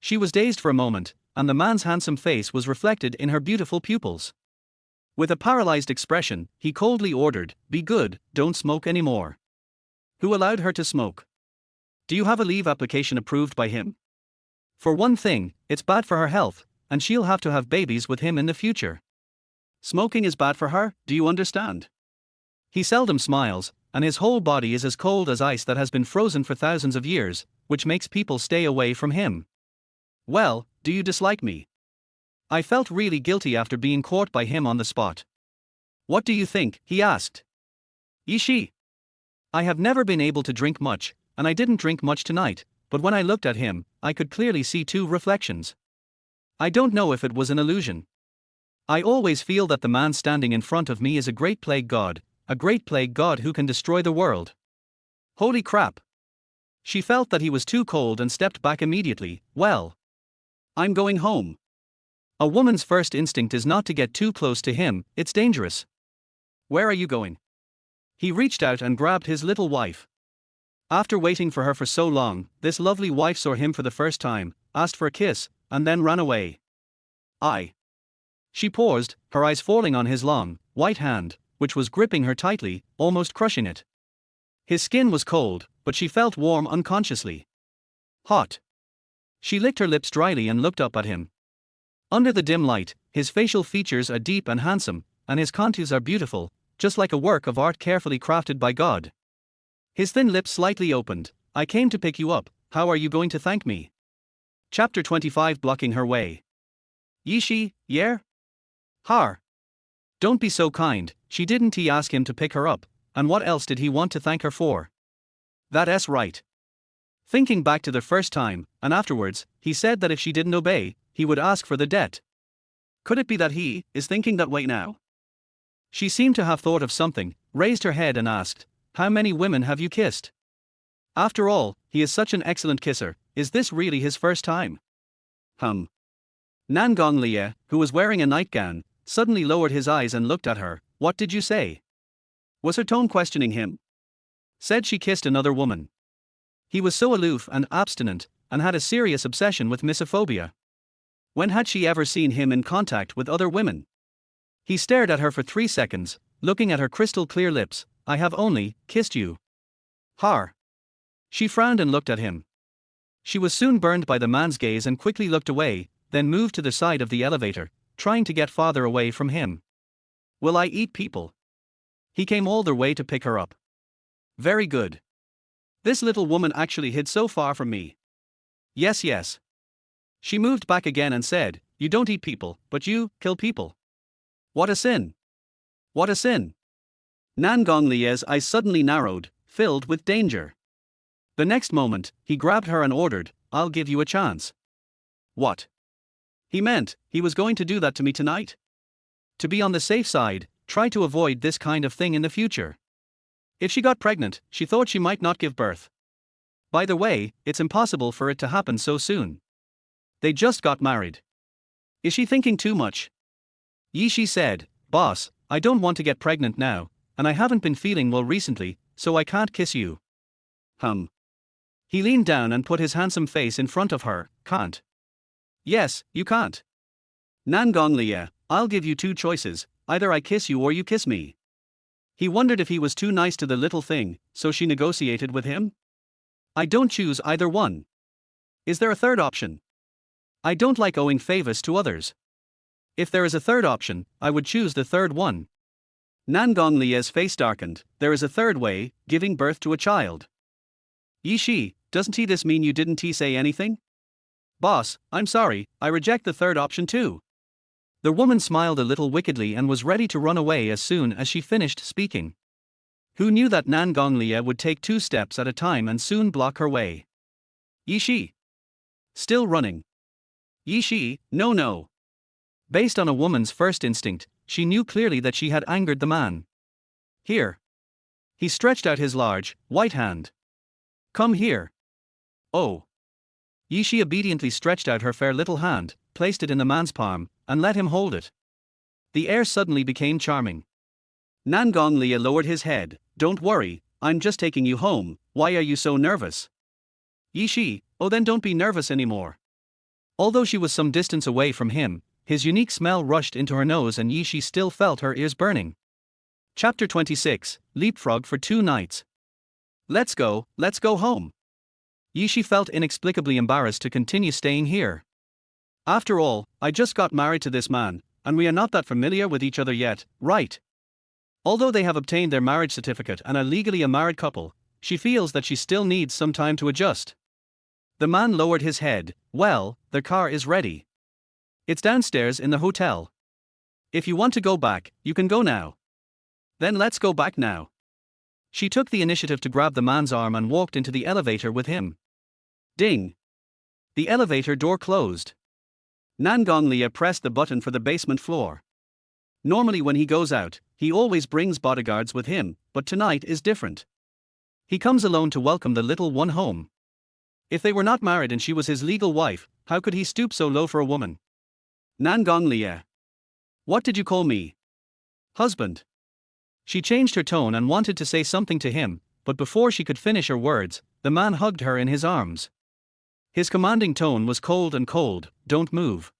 She was dazed for a moment, and the man's handsome face was reflected in her beautiful pupils. With a paralyzed expression, he coldly ordered, "Be good, don't smoke anymore." Who allowed her to smoke? Do you have a leave application approved by him? For one thing, it's bad for her health, and she'll have to have babies with him in the future. Smoking is bad for her, do you understand? He seldom smiles, and his whole body is as cold as ice that has been frozen for thousands of years, which makes people stay away from him. Well, do you dislike me? I felt really guilty after being caught by him on the spot. What do you think? He asked. Ye. I have never been able to drink much, and I didn't drink much tonight, but when I looked at him, I could clearly see two reflections. I don't know if it was an illusion. I always feel that the man standing in front of me is a great plague god who can destroy the world. Holy crap! She felt that he was too cold and stepped back immediately. Well, I'm going home. A woman's first instinct is not to get too close to him, it's dangerous. Where are you going? He reached out and grabbed his little wife. After waiting for her for so long, this lovely wife saw him for the first time, asked for a kiss, and then ran away. She paused, her eyes falling on his long, white hand, which was gripping her tightly, almost crushing it. His skin was cold, but she felt warm unconsciously. Hot. She licked her lips dryly and looked up at him. Under the dim light, his facial features are deep and handsome, and his contours are beautiful, just like a work of art carefully crafted by God. His thin lips slightly opened. I came to pick you up, how are you going to thank me? Chapter 25. Blocking her way. Ye yer? Har. Don't be so kind, she didn't he ask him to pick her up, and what else did he want to thank her for? That's right. Thinking back to the first time, and afterwards, he said that if she didn't obey, he would ask for the debt. Could it be that he is thinking that way now? She seemed to have thought of something, raised her head and asked, "How many women have you kissed?" After all, he is such an excellent kisser. Is this really his first time? Nan Gonglie, who was wearing a nightgown, suddenly lowered his eyes and looked at her. What did you say? Was her tone questioning him? Said she kissed another woman. He was so aloof and abstinent, and had a serious obsession with misophobia. When had she ever seen him in contact with other women? He stared at her for 3 seconds, looking at her crystal clear lips. I have only kissed you. Har. She frowned and looked at him. She was soon burned by the man's gaze and quickly looked away, then moved to the side of the elevator, trying to get farther away from him. Will I eat people? He came all the way to pick her up. Very good. This little woman actually hid so far from me. Yes, yes. She moved back again and said, You don't eat people, but you kill people. What a sin. What a sin. Nan Gonglie's eyes suddenly narrowed, filled with danger. The next moment, he grabbed her and ordered, I'll give you a chance. What? He meant, he was going to do that to me tonight? To be on the safe side, try to avoid this kind of thing in the future. If she got pregnant, she thought she might not give birth. By the way, it's impossible for it to happen so soon. They just got married. Is she thinking too much? Ye said, Boss, I don't want to get pregnant now, and I haven't been feeling well recently, so I can't kiss you. He leaned down and put his handsome face in front of her. Can't. Yes, you can't. Nan Gonglie, I'll give you 2 choices, either I kiss you or you kiss me. He wondered if he was too nice to the little thing, so she negotiated with him. I don't choose either one. Is there a third option? I don't like owing favors to others. If there is a third option, I would choose the third one. Nan Gonglie's face darkened. There is a third way, giving birth to a child. Ye, doesn't this mean you didn't say anything? Boss, I'm sorry, I reject the third option too. The woman smiled a little wickedly and was ready to run away as soon as she finished speaking. Who knew that Nan Gonglie would take 2 steps at a time and soon block her way? Ye. Still running. Ye, no. Based on a woman's first instinct, she knew clearly that she had angered the man. Here. He stretched out his large, white hand. Come here. Oh. Ye obediently stretched out her fair little hand, placed it in the man's palm, and let him hold it. The air suddenly became charming. Nan Gonglie lowered his head. Don't worry, I'm just taking you home. Why are you so nervous? Ye, oh then don't be nervous anymore. Although she was some distance away from him, his unique smell rushed into her nose and Ye still felt her ears burning. Chapter 26, Leapfrog for 2 nights. Let's go home. Ye felt inexplicably embarrassed to continue staying here. After all, I just got married to this man, and we are not that familiar with each other yet, right? Although they have obtained their marriage certificate and are legally a married couple, she feels that she still needs some time to adjust. The man lowered his head. Well, the car is ready. It's downstairs in the hotel. If you want to go back, you can go now. Then let's go back now. She took the initiative to grab the man's arm and walked into the elevator with him. Ding. The elevator door closed. Nan Gonglie pressed the button for the basement floor. Normally when he goes out, he always brings bodyguards with him, but tonight is different. He comes alone to welcome the little one home. If they were not married and she was his legal wife, how could he stoop so low for a woman? Nan Gonglie. What did you call me? Husband. She changed her tone and wanted to say something to him, but before she could finish her words, the man hugged her in his arms. His commanding tone was cold and cold. Don't move.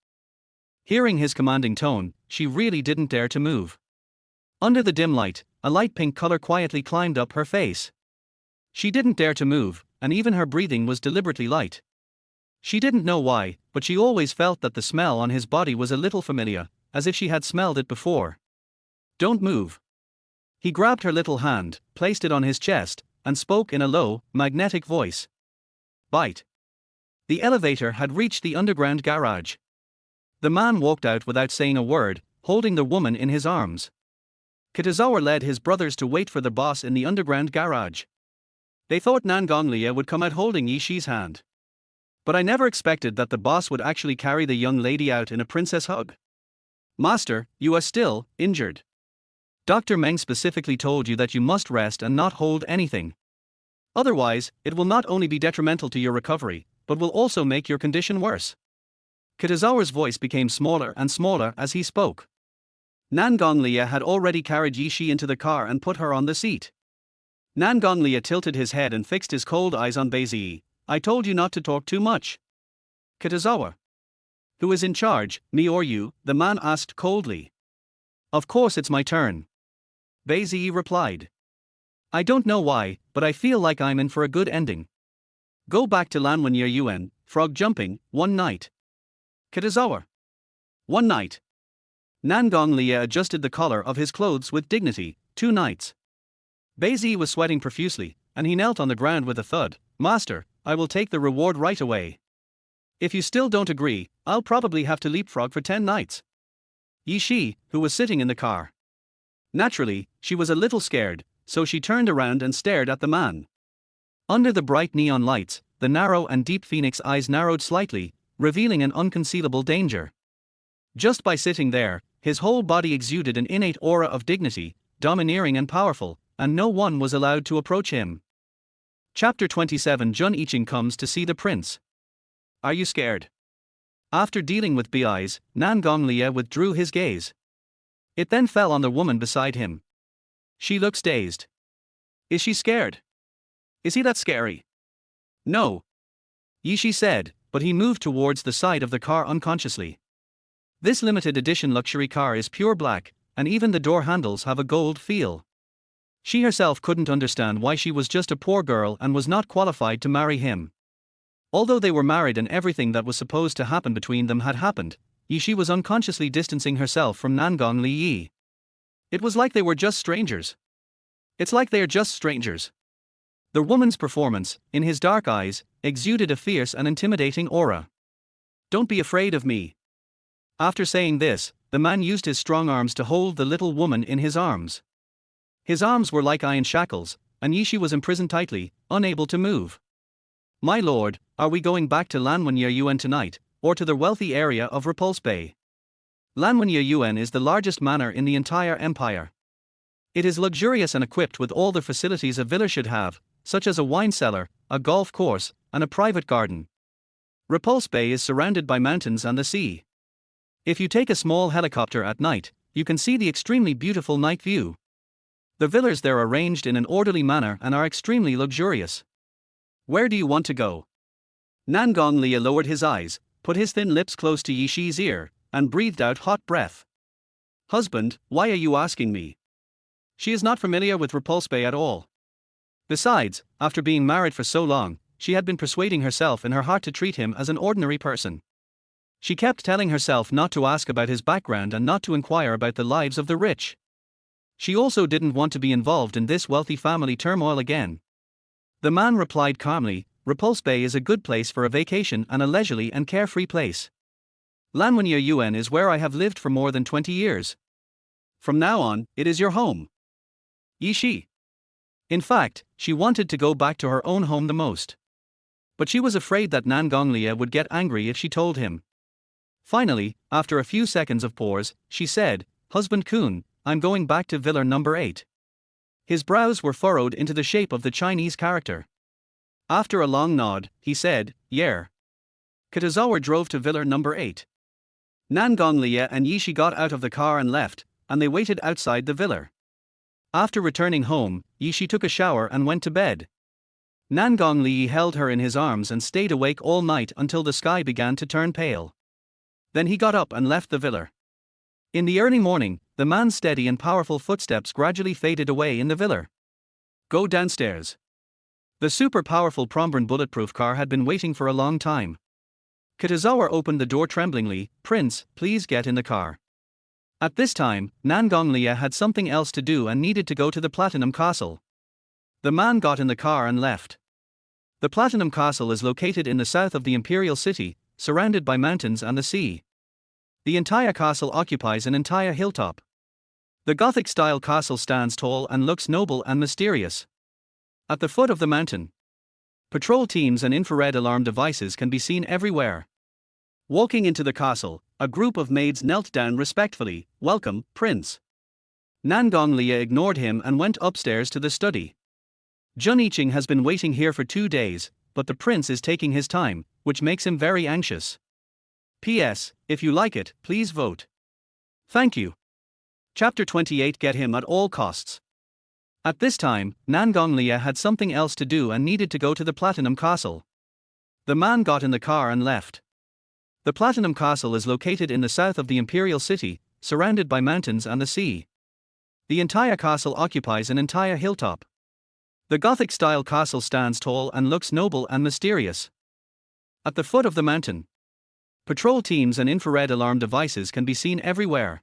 Hearing his commanding tone, she really didn't dare to move. Under the dim light, a light pink color quietly climbed up her face. She didn't dare to move, and even her breathing was deliberately light. She didn't know why, but she always felt that the smell on his body was a little familiar, as if she had smelled it before. Don't move. He grabbed her little hand, placed it on his chest, and spoke in a low, magnetic voice. Bite. The elevator had reached the underground garage. The man walked out without saying a word, holding the woman in his arms. Kitazawa led his brothers to wait for the boss in the underground garage. They thought Nangonglia would come out holding Ye Qi's hand. But I never expected that the boss would actually carry the young lady out in a princess hug. Master, you are still injured. Dr. Meng specifically told you that you must rest and not hold anything. Otherwise, it will not only be detrimental to your recovery, but will also make your condition worse. Kitazawa's voice became smaller and smaller as he spoke. Nangonglia had already carried Ye Qi into the car and put her on the seat. Nangonglia tilted his head and fixed his cold eyes on Beizi. I told you not to talk too much. Kitazawa. Who is in charge, me or you? The man asked coldly. Of course it's my turn. Beizi replied. I don't know why, but I feel like I'm in for a good ending. Go back to Lanwanyer Yuan, frog jumping, one night. Kitazawa. One night. Nangonglia adjusted the collar of his clothes with dignity, 2 nights. Beizi was sweating profusely, and he knelt on the ground with a thud. Master, I will take the reward right away. If you still don't agree, I'll probably have to leapfrog for 10 nights. Ye Qi, who was sitting in the car. Naturally, she was a little scared, so she turned around and stared at the man. Under the bright neon lights, the narrow and deep phoenix eyes narrowed slightly, revealing an unconcealable danger. Just by sitting there, his whole body exuded an innate aura of dignity, domineering and powerful, and no one was allowed to approach him. Chapter 27. Jun Yiqing comes to see the prince. Are you scared? After dealing with Bei's, Nangonglia withdrew his gaze. It then fell on the woman beside him. She looks dazed. Is she scared? Is he that scary? No. Ye Qi said, but he moved towards the side of the car unconsciously. This limited edition luxury car is pure black, and even the door handles have a gold feel. She herself couldn't understand why she was just a poor girl and was not qualified to marry him. Although they were married and everything that was supposed to happen between them had happened, Ye Qi was unconsciously distancing herself from Nangonglia. It was like they were just strangers. It's like they are just strangers. The woman's performance, in his dark eyes, exuded a fierce and intimidating aura. Don't be afraid of me. After saying this, the man used his strong arms to hold the little woman in his arms. His arms were like iron shackles, and Ye Qi was imprisoned tightly, unable to move. My lord, are we going back to Lanwanyer Yuan tonight, or to the wealthy area of Repulse Bay? Lanwanyer Yuan is the largest manor in the entire empire. It is luxurious and equipped with all the facilities a villa should have, such as a wine cellar, a golf course, and a private garden. Repulse Bay is surrounded by mountains and the sea. If you take a small helicopter at night, you can see the extremely beautiful night view. The villas there are arranged in an orderly manner and are extremely luxurious. Where do you want to go? Nangonglia lowered his eyes, put his thin lips close to Ye Qi's ear, and breathed out hot breath. Husband, why are you asking me? She is not familiar with Repulse Bay at all. Besides, after being married for so long, she had been persuading herself in her heart to treat him as an ordinary person. She kept telling herself not to ask about his background and not to inquire about the lives of the rich. She also didn't want to be involved in this wealthy family turmoil again. The man replied calmly, Repulse Bay is a good place for a vacation and a leisurely and carefree place. Lanwanyer Yuan is where I have lived for more than 20 years. From now on, it is your home. Ye Qi. In fact, she wanted to go back to her own home the most. But she was afraid that Nangonglia would get angry if she told him. Finally, after a few seconds of pause, she said, Husband Kun, I'm going back to Villa number 8. His brows were furrowed into the shape of the Chinese character. After a long nod, he said, Yer. Kitazawa drove to Villa number 8. Nangonglia and Ye Qi got out of the car and left, and they waited outside the villa. After returning home, Ye Qi took a shower and went to bed. Nangonglia held her in his arms and stayed awake all night until the sky began to turn pale. Then he got up and left the villa. In the early morning, the man's steady and powerful footsteps gradually faded away in the villa. Go downstairs. The super-powerful Prombran bulletproof car had been waiting for a long time. Kitazawa opened the door tremblingly, Prince, please get in the car. At this time, Nangonglia had something else to do and needed to go to the Platinum Castle. The man got in the car and left. The Platinum Castle is located in the south of the Imperial City, surrounded by mountains and the sea. The entire castle occupies an entire hilltop. The Gothic-style castle stands tall and looks noble and mysterious. At the foot of the mountain, patrol teams and infrared alarm devices can be seen everywhere. Walking into the castle, a group of maids knelt down respectfully. "Welcome, Prince." Nangong Lia ignored him and went upstairs to the study. Jun Yiqing has been waiting here for 2 days, but the prince is taking his time, which makes him very anxious. P.S. If you like it, please vote. Thank you. Chapter 28. Get him at all costs. At this time, Nangong Lia had something else to do and needed to go to the Platinum Castle. The man got in the car and left. The Platinum Castle is located in the south of the Imperial City, surrounded by mountains and the sea. The entire castle occupies an entire hilltop. The Gothic-style castle stands tall and looks noble and mysterious. At the foot of the mountain, patrol teams and infrared alarm devices can be seen everywhere.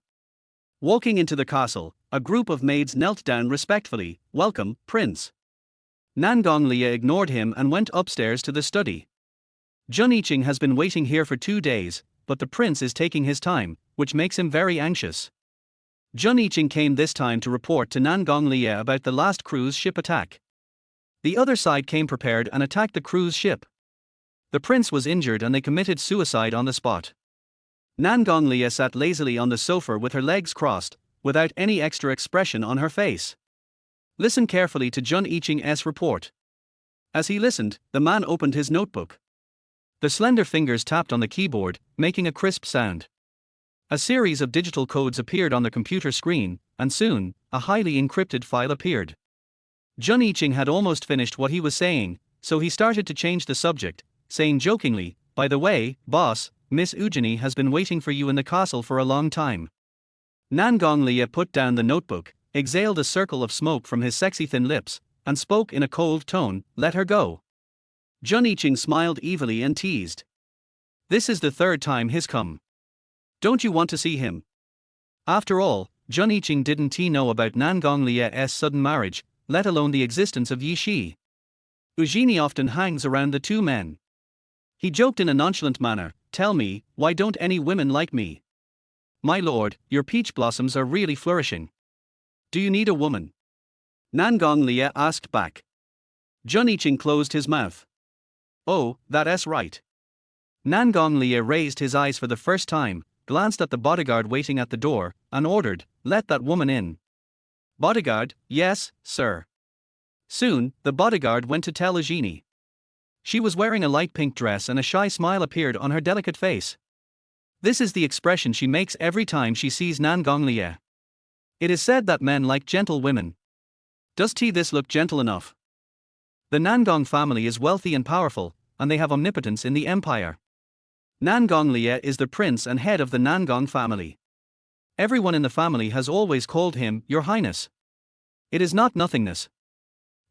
Walking into the castle, a group of maids knelt down respectfully. "Welcome, Prince." Nangong Lia ignored him and went upstairs to the study. Jun Yiqing has been waiting here for 2 days, but the prince is taking his time, which makes him very anxious. Jun Yiqing came this time to report to Nangong Lia about the last cruise ship attack. The other side came prepared and attacked the cruise ship. The prince was injured and they committed suicide on the spot. Nangong Lia sat lazily on the sofa with her legs crossed, without any extra expression on her face. Listen carefully to Jun Yiqing's report. As he listened, the man opened his notebook. The slender fingers tapped on the keyboard, making a crisp sound. A series of digital codes appeared on the computer screen, and soon, a highly encrypted file appeared. Jun Yiqing had almost finished what he was saying, so he started to change the subject, saying jokingly, "By the way, boss, Miss Ujini has been waiting for you in the castle for a long time." Nangong Lia put down the notebook, exhaled a circle of smoke from his sexy thin lips, and spoke in a cold tone, "Let her go." Jun Yiqing smiled evilly and teased. "This is the 3rd time he's come. Don't you want to see him?" After all, Jun Yiqing didn't know about Nangong Lia's sudden marriage, let alone the existence of Ye Shi. Ujini often hangs around the two men. He joked in a nonchalant manner, "Tell me, why don't any women like me? My lord, your peach blossoms are really flourishing. Do you need a woman?" Nangong Lia asked back. Jun Yiqing closed his mouth. "Oh, that's right." Nangong Lia raised his eyes for the first time, glanced at the bodyguard waiting at the door, and ordered, "Let that woman in." "Bodyguard, yes, sir." Soon, the bodyguard went to tell Ujini. She was wearing a light pink dress and a shy smile appeared on her delicate face. This is the expression she makes every time she sees Nangong Lia. It is said that men like gentle women. Does this look gentle enough? The Nangong family is wealthy and powerful, and they have omnipotence in the empire. Nangong Lia is the prince and head of the Nangong family. Everyone in the family has always called him Your Highness. It is not nothingness.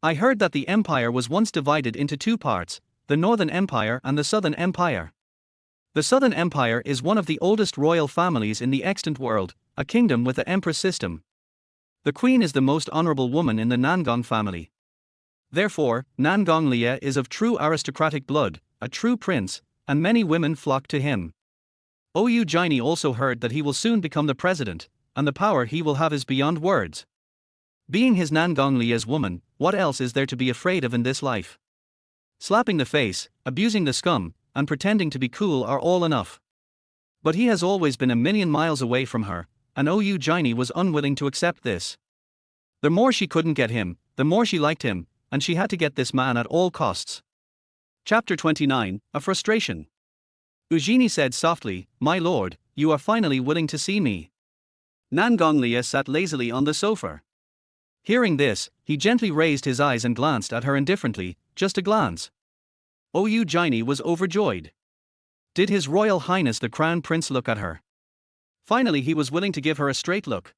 I heard that the empire was once divided into 2 parts, the Northern Empire and the Southern Empire. The Southern Empire is one of the oldest royal families in the extant world, a kingdom with the empress system. The queen is the most honorable woman in the Nangong family. Therefore, Nangong Lia is of true aristocratic blood, a true prince, and many women flock to him. Ujini also heard that he will soon become the president, and the power he will have is beyond words. Being his Nangong Lia's woman, what else is there to be afraid of in this life? Slapping the face, abusing the scum, and pretending to be cool are all enough. But he has always been a million miles away from her, and Ujini was unwilling to accept this. The more she couldn't get him, the more she liked him, and she had to get this man at all costs. Chapter 29, A Frustration. Ujini said softly, "My lord, you are finally willing to see me." Nangong Lia sat lazily on the sofa. Hearing this, he gently raised his eyes and glanced at her indifferently, just a glance. Ujini was overjoyed. Did His Royal Highness the Crown Prince look at her? Finally he was willing to give her a straight look.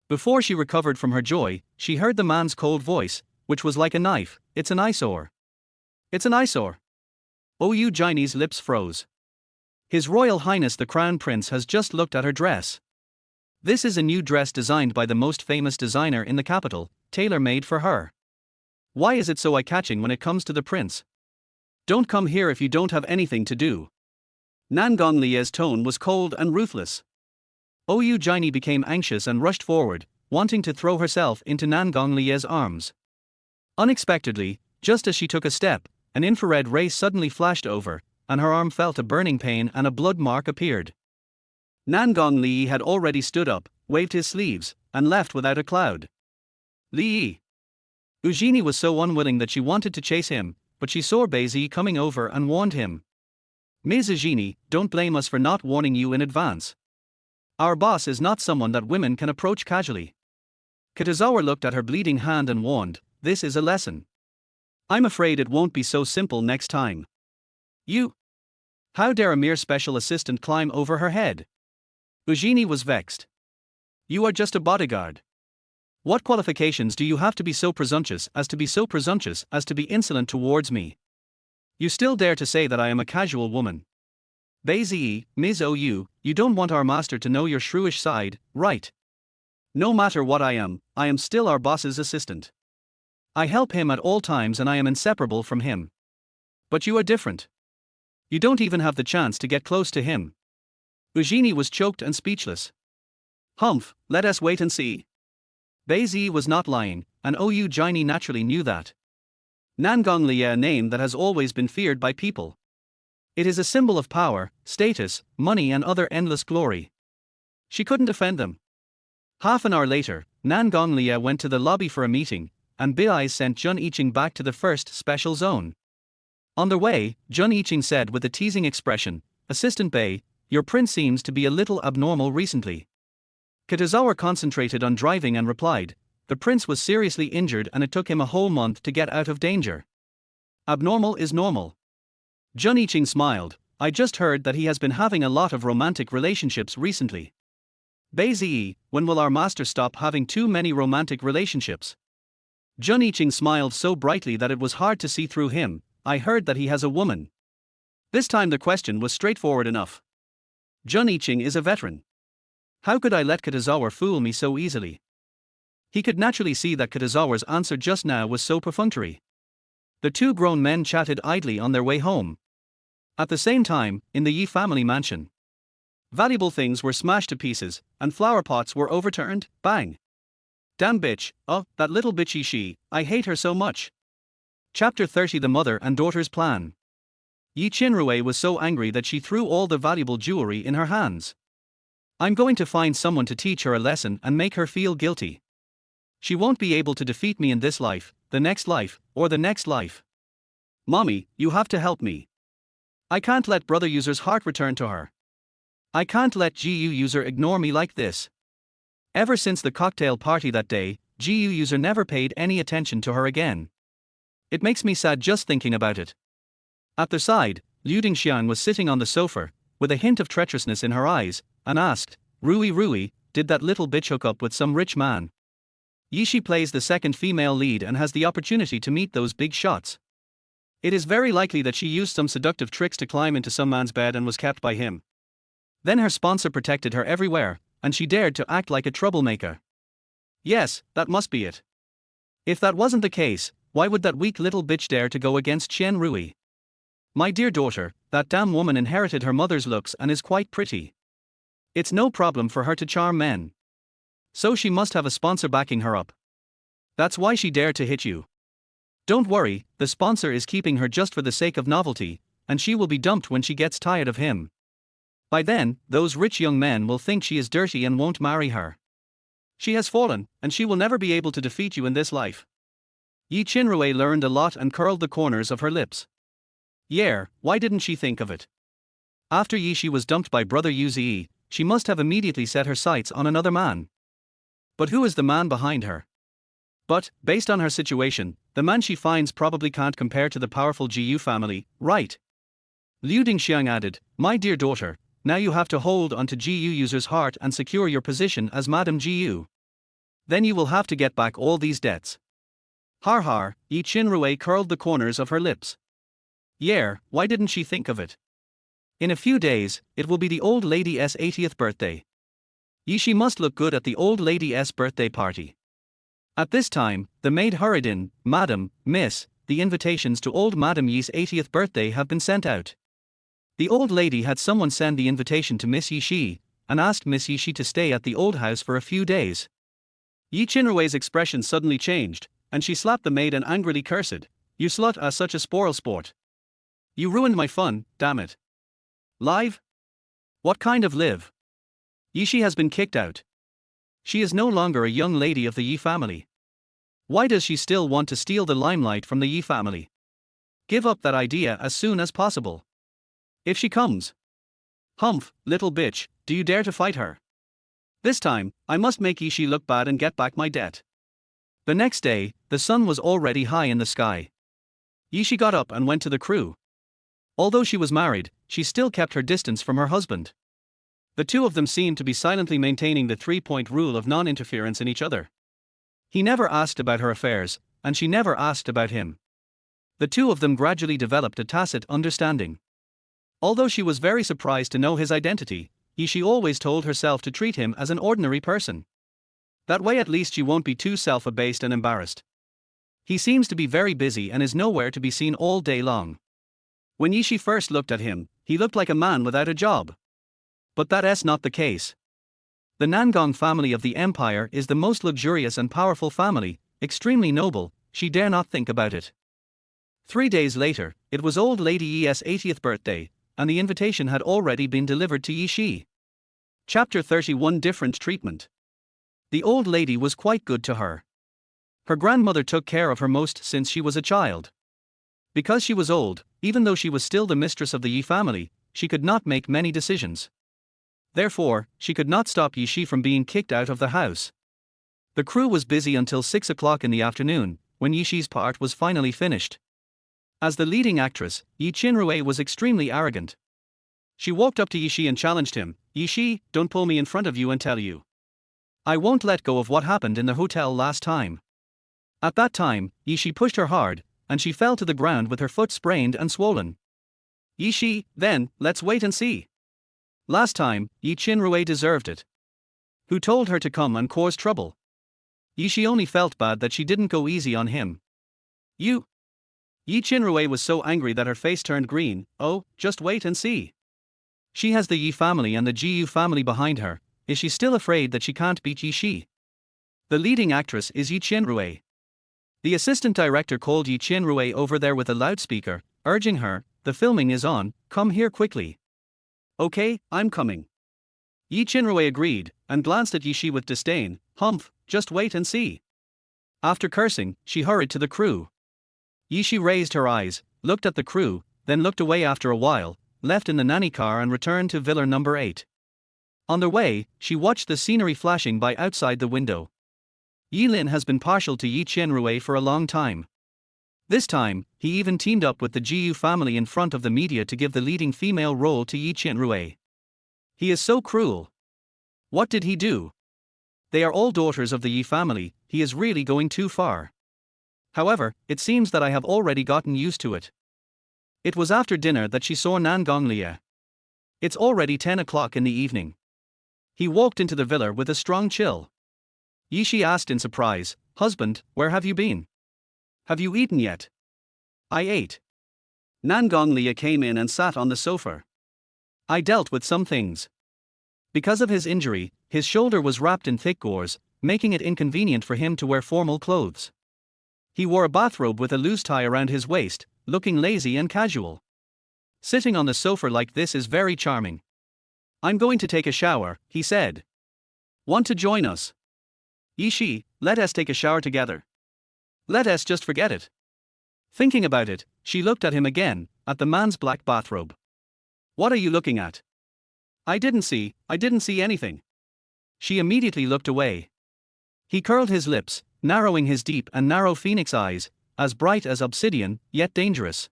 Before she recovered from her joy, she heard the man's cold voice, which was like a knife, "It's an eyesore. It's an eyesore." Ujini's lips froze. His Royal Highness the Crown Prince has just looked at her dress. This is a new dress designed by the most famous designer in the capital, tailor-made for her. Why is it so eye-catching when it comes to the prince? Don't come here if you don't have anything to do. Nangong Lia's tone was cold and ruthless. Ujini became anxious and rushed forward, wanting to throw herself into Nangong Lia's arms. Unexpectedly, just as she took a step, an infrared ray suddenly flashed over, and her arm felt a burning pain and a blood mark appeared. Nangong Li had already stood up, waved his sleeves, and left without a cloud. Li Eugenie was so unwilling that she wanted to chase him, but she saw Baizi coming over and warned him. Ms. Eugenie, don't blame us for not warning you in advance. Our boss is not someone that women can approach casually. Kitazawa looked at her bleeding hand and warned, this is a lesson. I'm afraid it won't be so simple next time. You? How dare a mere special assistant climb over her head? Eugenie was vexed. You are just a bodyguard. What qualifications do you have to be so presumptuous as to be insolent towards me? You still dare to say that I am a casual woman. Baizi, Ms. OU, you don't want our master to know your shrewish side, right? No matter what I am still our boss's assistant. I help him at all times and I am inseparable from him. But you are different. You don't even have the chance to get close to him. Eugenie was choked and speechless. Humph, let us wait and see. Baizi was not lying, and Eugenie naturally knew that. Nangong Li, a name that has always been feared by people. It is a symbol of power, status, money and other endless glory. She couldn't offend them. Half an hour later, Nangong Li went to the lobby for a meeting, and Bai sent Jun Yiqing back to the first special zone. On their way, Jun Yiqing said with a teasing expression, Assistant Bai, your prince seems to be a little abnormal recently. Kitazawa concentrated on driving and replied, the prince was seriously injured and it took him a whole month to get out of danger. Abnormal is normal. Jun Yiqing smiled, I just heard that he has been having a lot of romantic relationships recently. Baizi, when will our master stop having too many romantic relationships? Jun Yiqing smiled so brightly that it was hard to see through him, I heard that he has a woman. This time the question was straightforward enough. Jun Yiqing is a veteran. How could I let Kitazawa fool me so easily? He could naturally see that Kitazawa's answer just now was so perfunctory. The two grown men chatted idly on their way home. At the same time, in the Ye family mansion, valuable things were smashed to pieces, and flower pots were overturned, bang. Damn bitch, oh, that little bitchy she, I hate her so much. Chapter 30 The Mother and Daughter's Plan. Ye Qianrui was so angry that she threw all the valuable jewelry in her hands. I'm going to find someone to teach her a lesson and make her feel guilty. She won't be able to defeat me in this life, the next life, or the next life. Mommy, you have to help me. I can't let brother Yuze's heart return to her. I can't let GU Yuze ignore me like this. Ever since the cocktail party that day, GU Yuze never paid any attention to her again. It makes me sad just thinking about it. At their side, Liu Dingxiang was sitting on the sofa, with a hint of treacherousness in her eyes, and asked, Rui, did that little bitch hook up with some rich man? Yishi plays the second female lead and has the opportunity to meet those big shots. It is very likely that she used some seductive tricks to climb into some man's bed and was kept by him. Then her sponsor protected her everywhere, and she dared to act like a troublemaker. Yes, that must be it. If that wasn't the case, why would that weak little bitch dare to go against Qianrui? My dear daughter, that damn woman inherited her mother's looks and is quite pretty. It's no problem for her to charm men. So she must have a sponsor backing her up. That's why she dared to hit you. Don't worry, the sponsor is keeping her just for the sake of novelty, and she will be dumped when she gets tired of him. By then, those rich young men will think she is dirty and won't marry her. She has fallen, and she will never be able to defeat you in this life. Ye Qianrui learned a lot and curled the corners of her lips. Yeah, why didn't she think of it? After Yishi was dumped by brother Yuze, she must have immediately set her sights on another man. But who is the man behind her? But, based on her situation, the man she finds probably can't compare to the powerful GU family, right? Liu Dingxiang added, my dear daughter, now you have to hold on to GU Yuze's heart and secure your position as Madam GU. Then you will have to get back all these debts. Har har, Ye Qianrui curled the corners of her lips. Yeah, why didn't she think of it? In a few days, it will be the old lady's 80th birthday. Yishi must look good at the old lady's birthday party. At this time, the maid hurried in, Madam, Miss, the invitations to old Madam Yi's 80th birthday have been sent out. The old lady had someone send the invitation to Miss Yishi, and asked Miss Yishi to stay at the old house for a few days. Ye Qianrui's expression suddenly changed, and she slapped the maid and angrily cursed, "You slut are such a spoil sport. You ruined my fun, damn it." Live? What kind of live? Yishi has been kicked out. She is no longer a young lady of the Yi family. Why does she still want to steal the limelight from the Yi family? Give up that idea as soon as possible. If she comes. Humph, little bitch, do you dare to fight her? This time, I must make Yishi look bad and get back my debt. The next day, the sun was already high in the sky. Yishi got up and went to the crew. Although she was married, she still kept her distance from her husband. The two of them seemed to be silently maintaining the 3-point rule of non-interference in each other. He never asked about her affairs, and she never asked about him. The two of them gradually developed a tacit understanding. Although she was very surprised to know his identity, Yishi always told herself to treat him as an ordinary person. That way at least she won't be too self-abased and embarrassed. He seems to be very busy and is nowhere to be seen all day long. When Yishi first looked at him, he looked like a man without a job. But that's not the case. The Nangong family of the empire is the most luxurious and powerful family, extremely noble, she dare not think about it. 3 days later, it was old lady Yi's 80th birthday, and the invitation had already been delivered to Yishi. Chapter 31 Different Treatment. The old lady was quite good to her. Her grandmother took care of her most since she was a child. Because she was old, even though she was still the mistress of the Yi family, she could not make many decisions. Therefore, she could not stop Yishi from being kicked out of the house. The crew was busy until 6 o'clock in the afternoon, when Yishi's part was finally finished. As the leading actress, Ye Qianrui was extremely arrogant. She walked up to Yishi and challenged him, "Yishi, don't pull me in front of you and tell you. I won't let go of what happened in the hotel last time." At that time, Yishi pushed her hard, and she fell to the ground with her foot sprained and swollen. "Yishi, then, let's wait and see. Last time, Ye Qianrui deserved it. Who told her to come and cause trouble?" Yishi only felt bad that she didn't go easy on him. "You." Ye Qianrui was so angry that her face turned green. "Oh, just wait and see. She has the Yi family and the Jiyu family behind her. Is she still afraid that she can't beat Yishi? The leading actress is Ye Qianrui." The assistant director called Ye Qianrui over there with a loudspeaker, urging her, "The filming is on, come here quickly." "Okay, I'm coming." Ye Qianrui agreed, and glanced at Yishi with disdain. "Humph, just wait and see." After cursing, she hurried to the crew. Yishi raised her eyes, looked at the crew, then looked away after a while, left in the nanny car and returned to Villa number 8. On their way, she watched the scenery flashing by outside the window. Yi Lin has been partial to Ye Qianrui for a long time. This time, he even teamed up with the Jiyu family in front of the media to give the leading female role to Ye Qianrui. He is so cruel. What did he do? They are all daughters of the Yi family, he is really going too far. However, it seems that I have already gotten used to it. It was after dinner that she saw Nangong Lia. It's already 10 o'clock in the evening. He walked into the villa with a strong chill. Yishi asked in surprise, "Husband, where have you been? Have you eaten yet?" "I ate." Nangong Lia came in and sat on the sofa. "I dealt with some things." Because of his injury, his shoulder was wrapped in thick gauze, making it inconvenient for him to wear formal clothes. He wore a bathrobe with a loose tie around his waist, looking lazy and casual. Sitting on the sofa like this is very charming. "I'm going to take a shower," he said. "Want to join us?" "Yishi, let us take a shower together. Let us just forget it." Thinking about it, she looked at him again, at the man's black bathrobe. "What are you looking at?" I didn't see anything." She immediately looked away. He curled his lips, narrowing his deep and narrow phoenix eyes, as bright as obsidian, yet dangerous.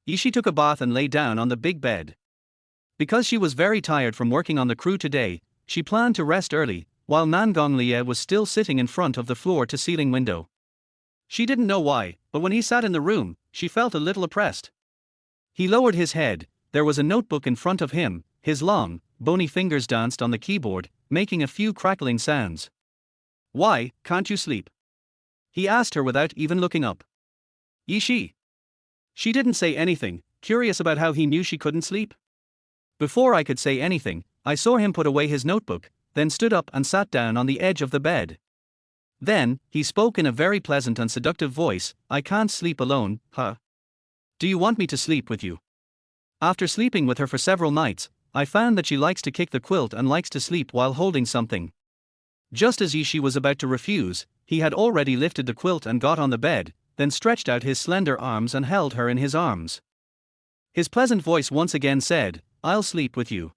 Yishi took a bath and lay down on the big bed. Because she was very tired from working on the crew today, she planned to rest early, while Nangong Lia was still sitting in front of the floor-to-ceiling window. She didn't know why, but when he sat in the room, she felt a little oppressed. He lowered his head, there was a notebook in front of him, his long, bony fingers danced on the keyboard, making a few crackling sounds. "Why, can't you sleep?" he asked her without even looking up. "Yishi." She didn't say anything, curious about how he knew she couldn't sleep. Before I could say anything, I saw him put away his notebook, then stood up and sat down on the edge of the bed. Then, he spoke in a very pleasant and seductive voice, I can't sleep alone, huh? Do you want me to sleep with you? After sleeping with her for several nights, I found that she likes to kick the quilt and likes to sleep while holding something. Just as she was about to refuse, he had already lifted the quilt and got on the bed, then stretched out his slender arms and held her in his arms. His pleasant voice once again said, I'll sleep with you.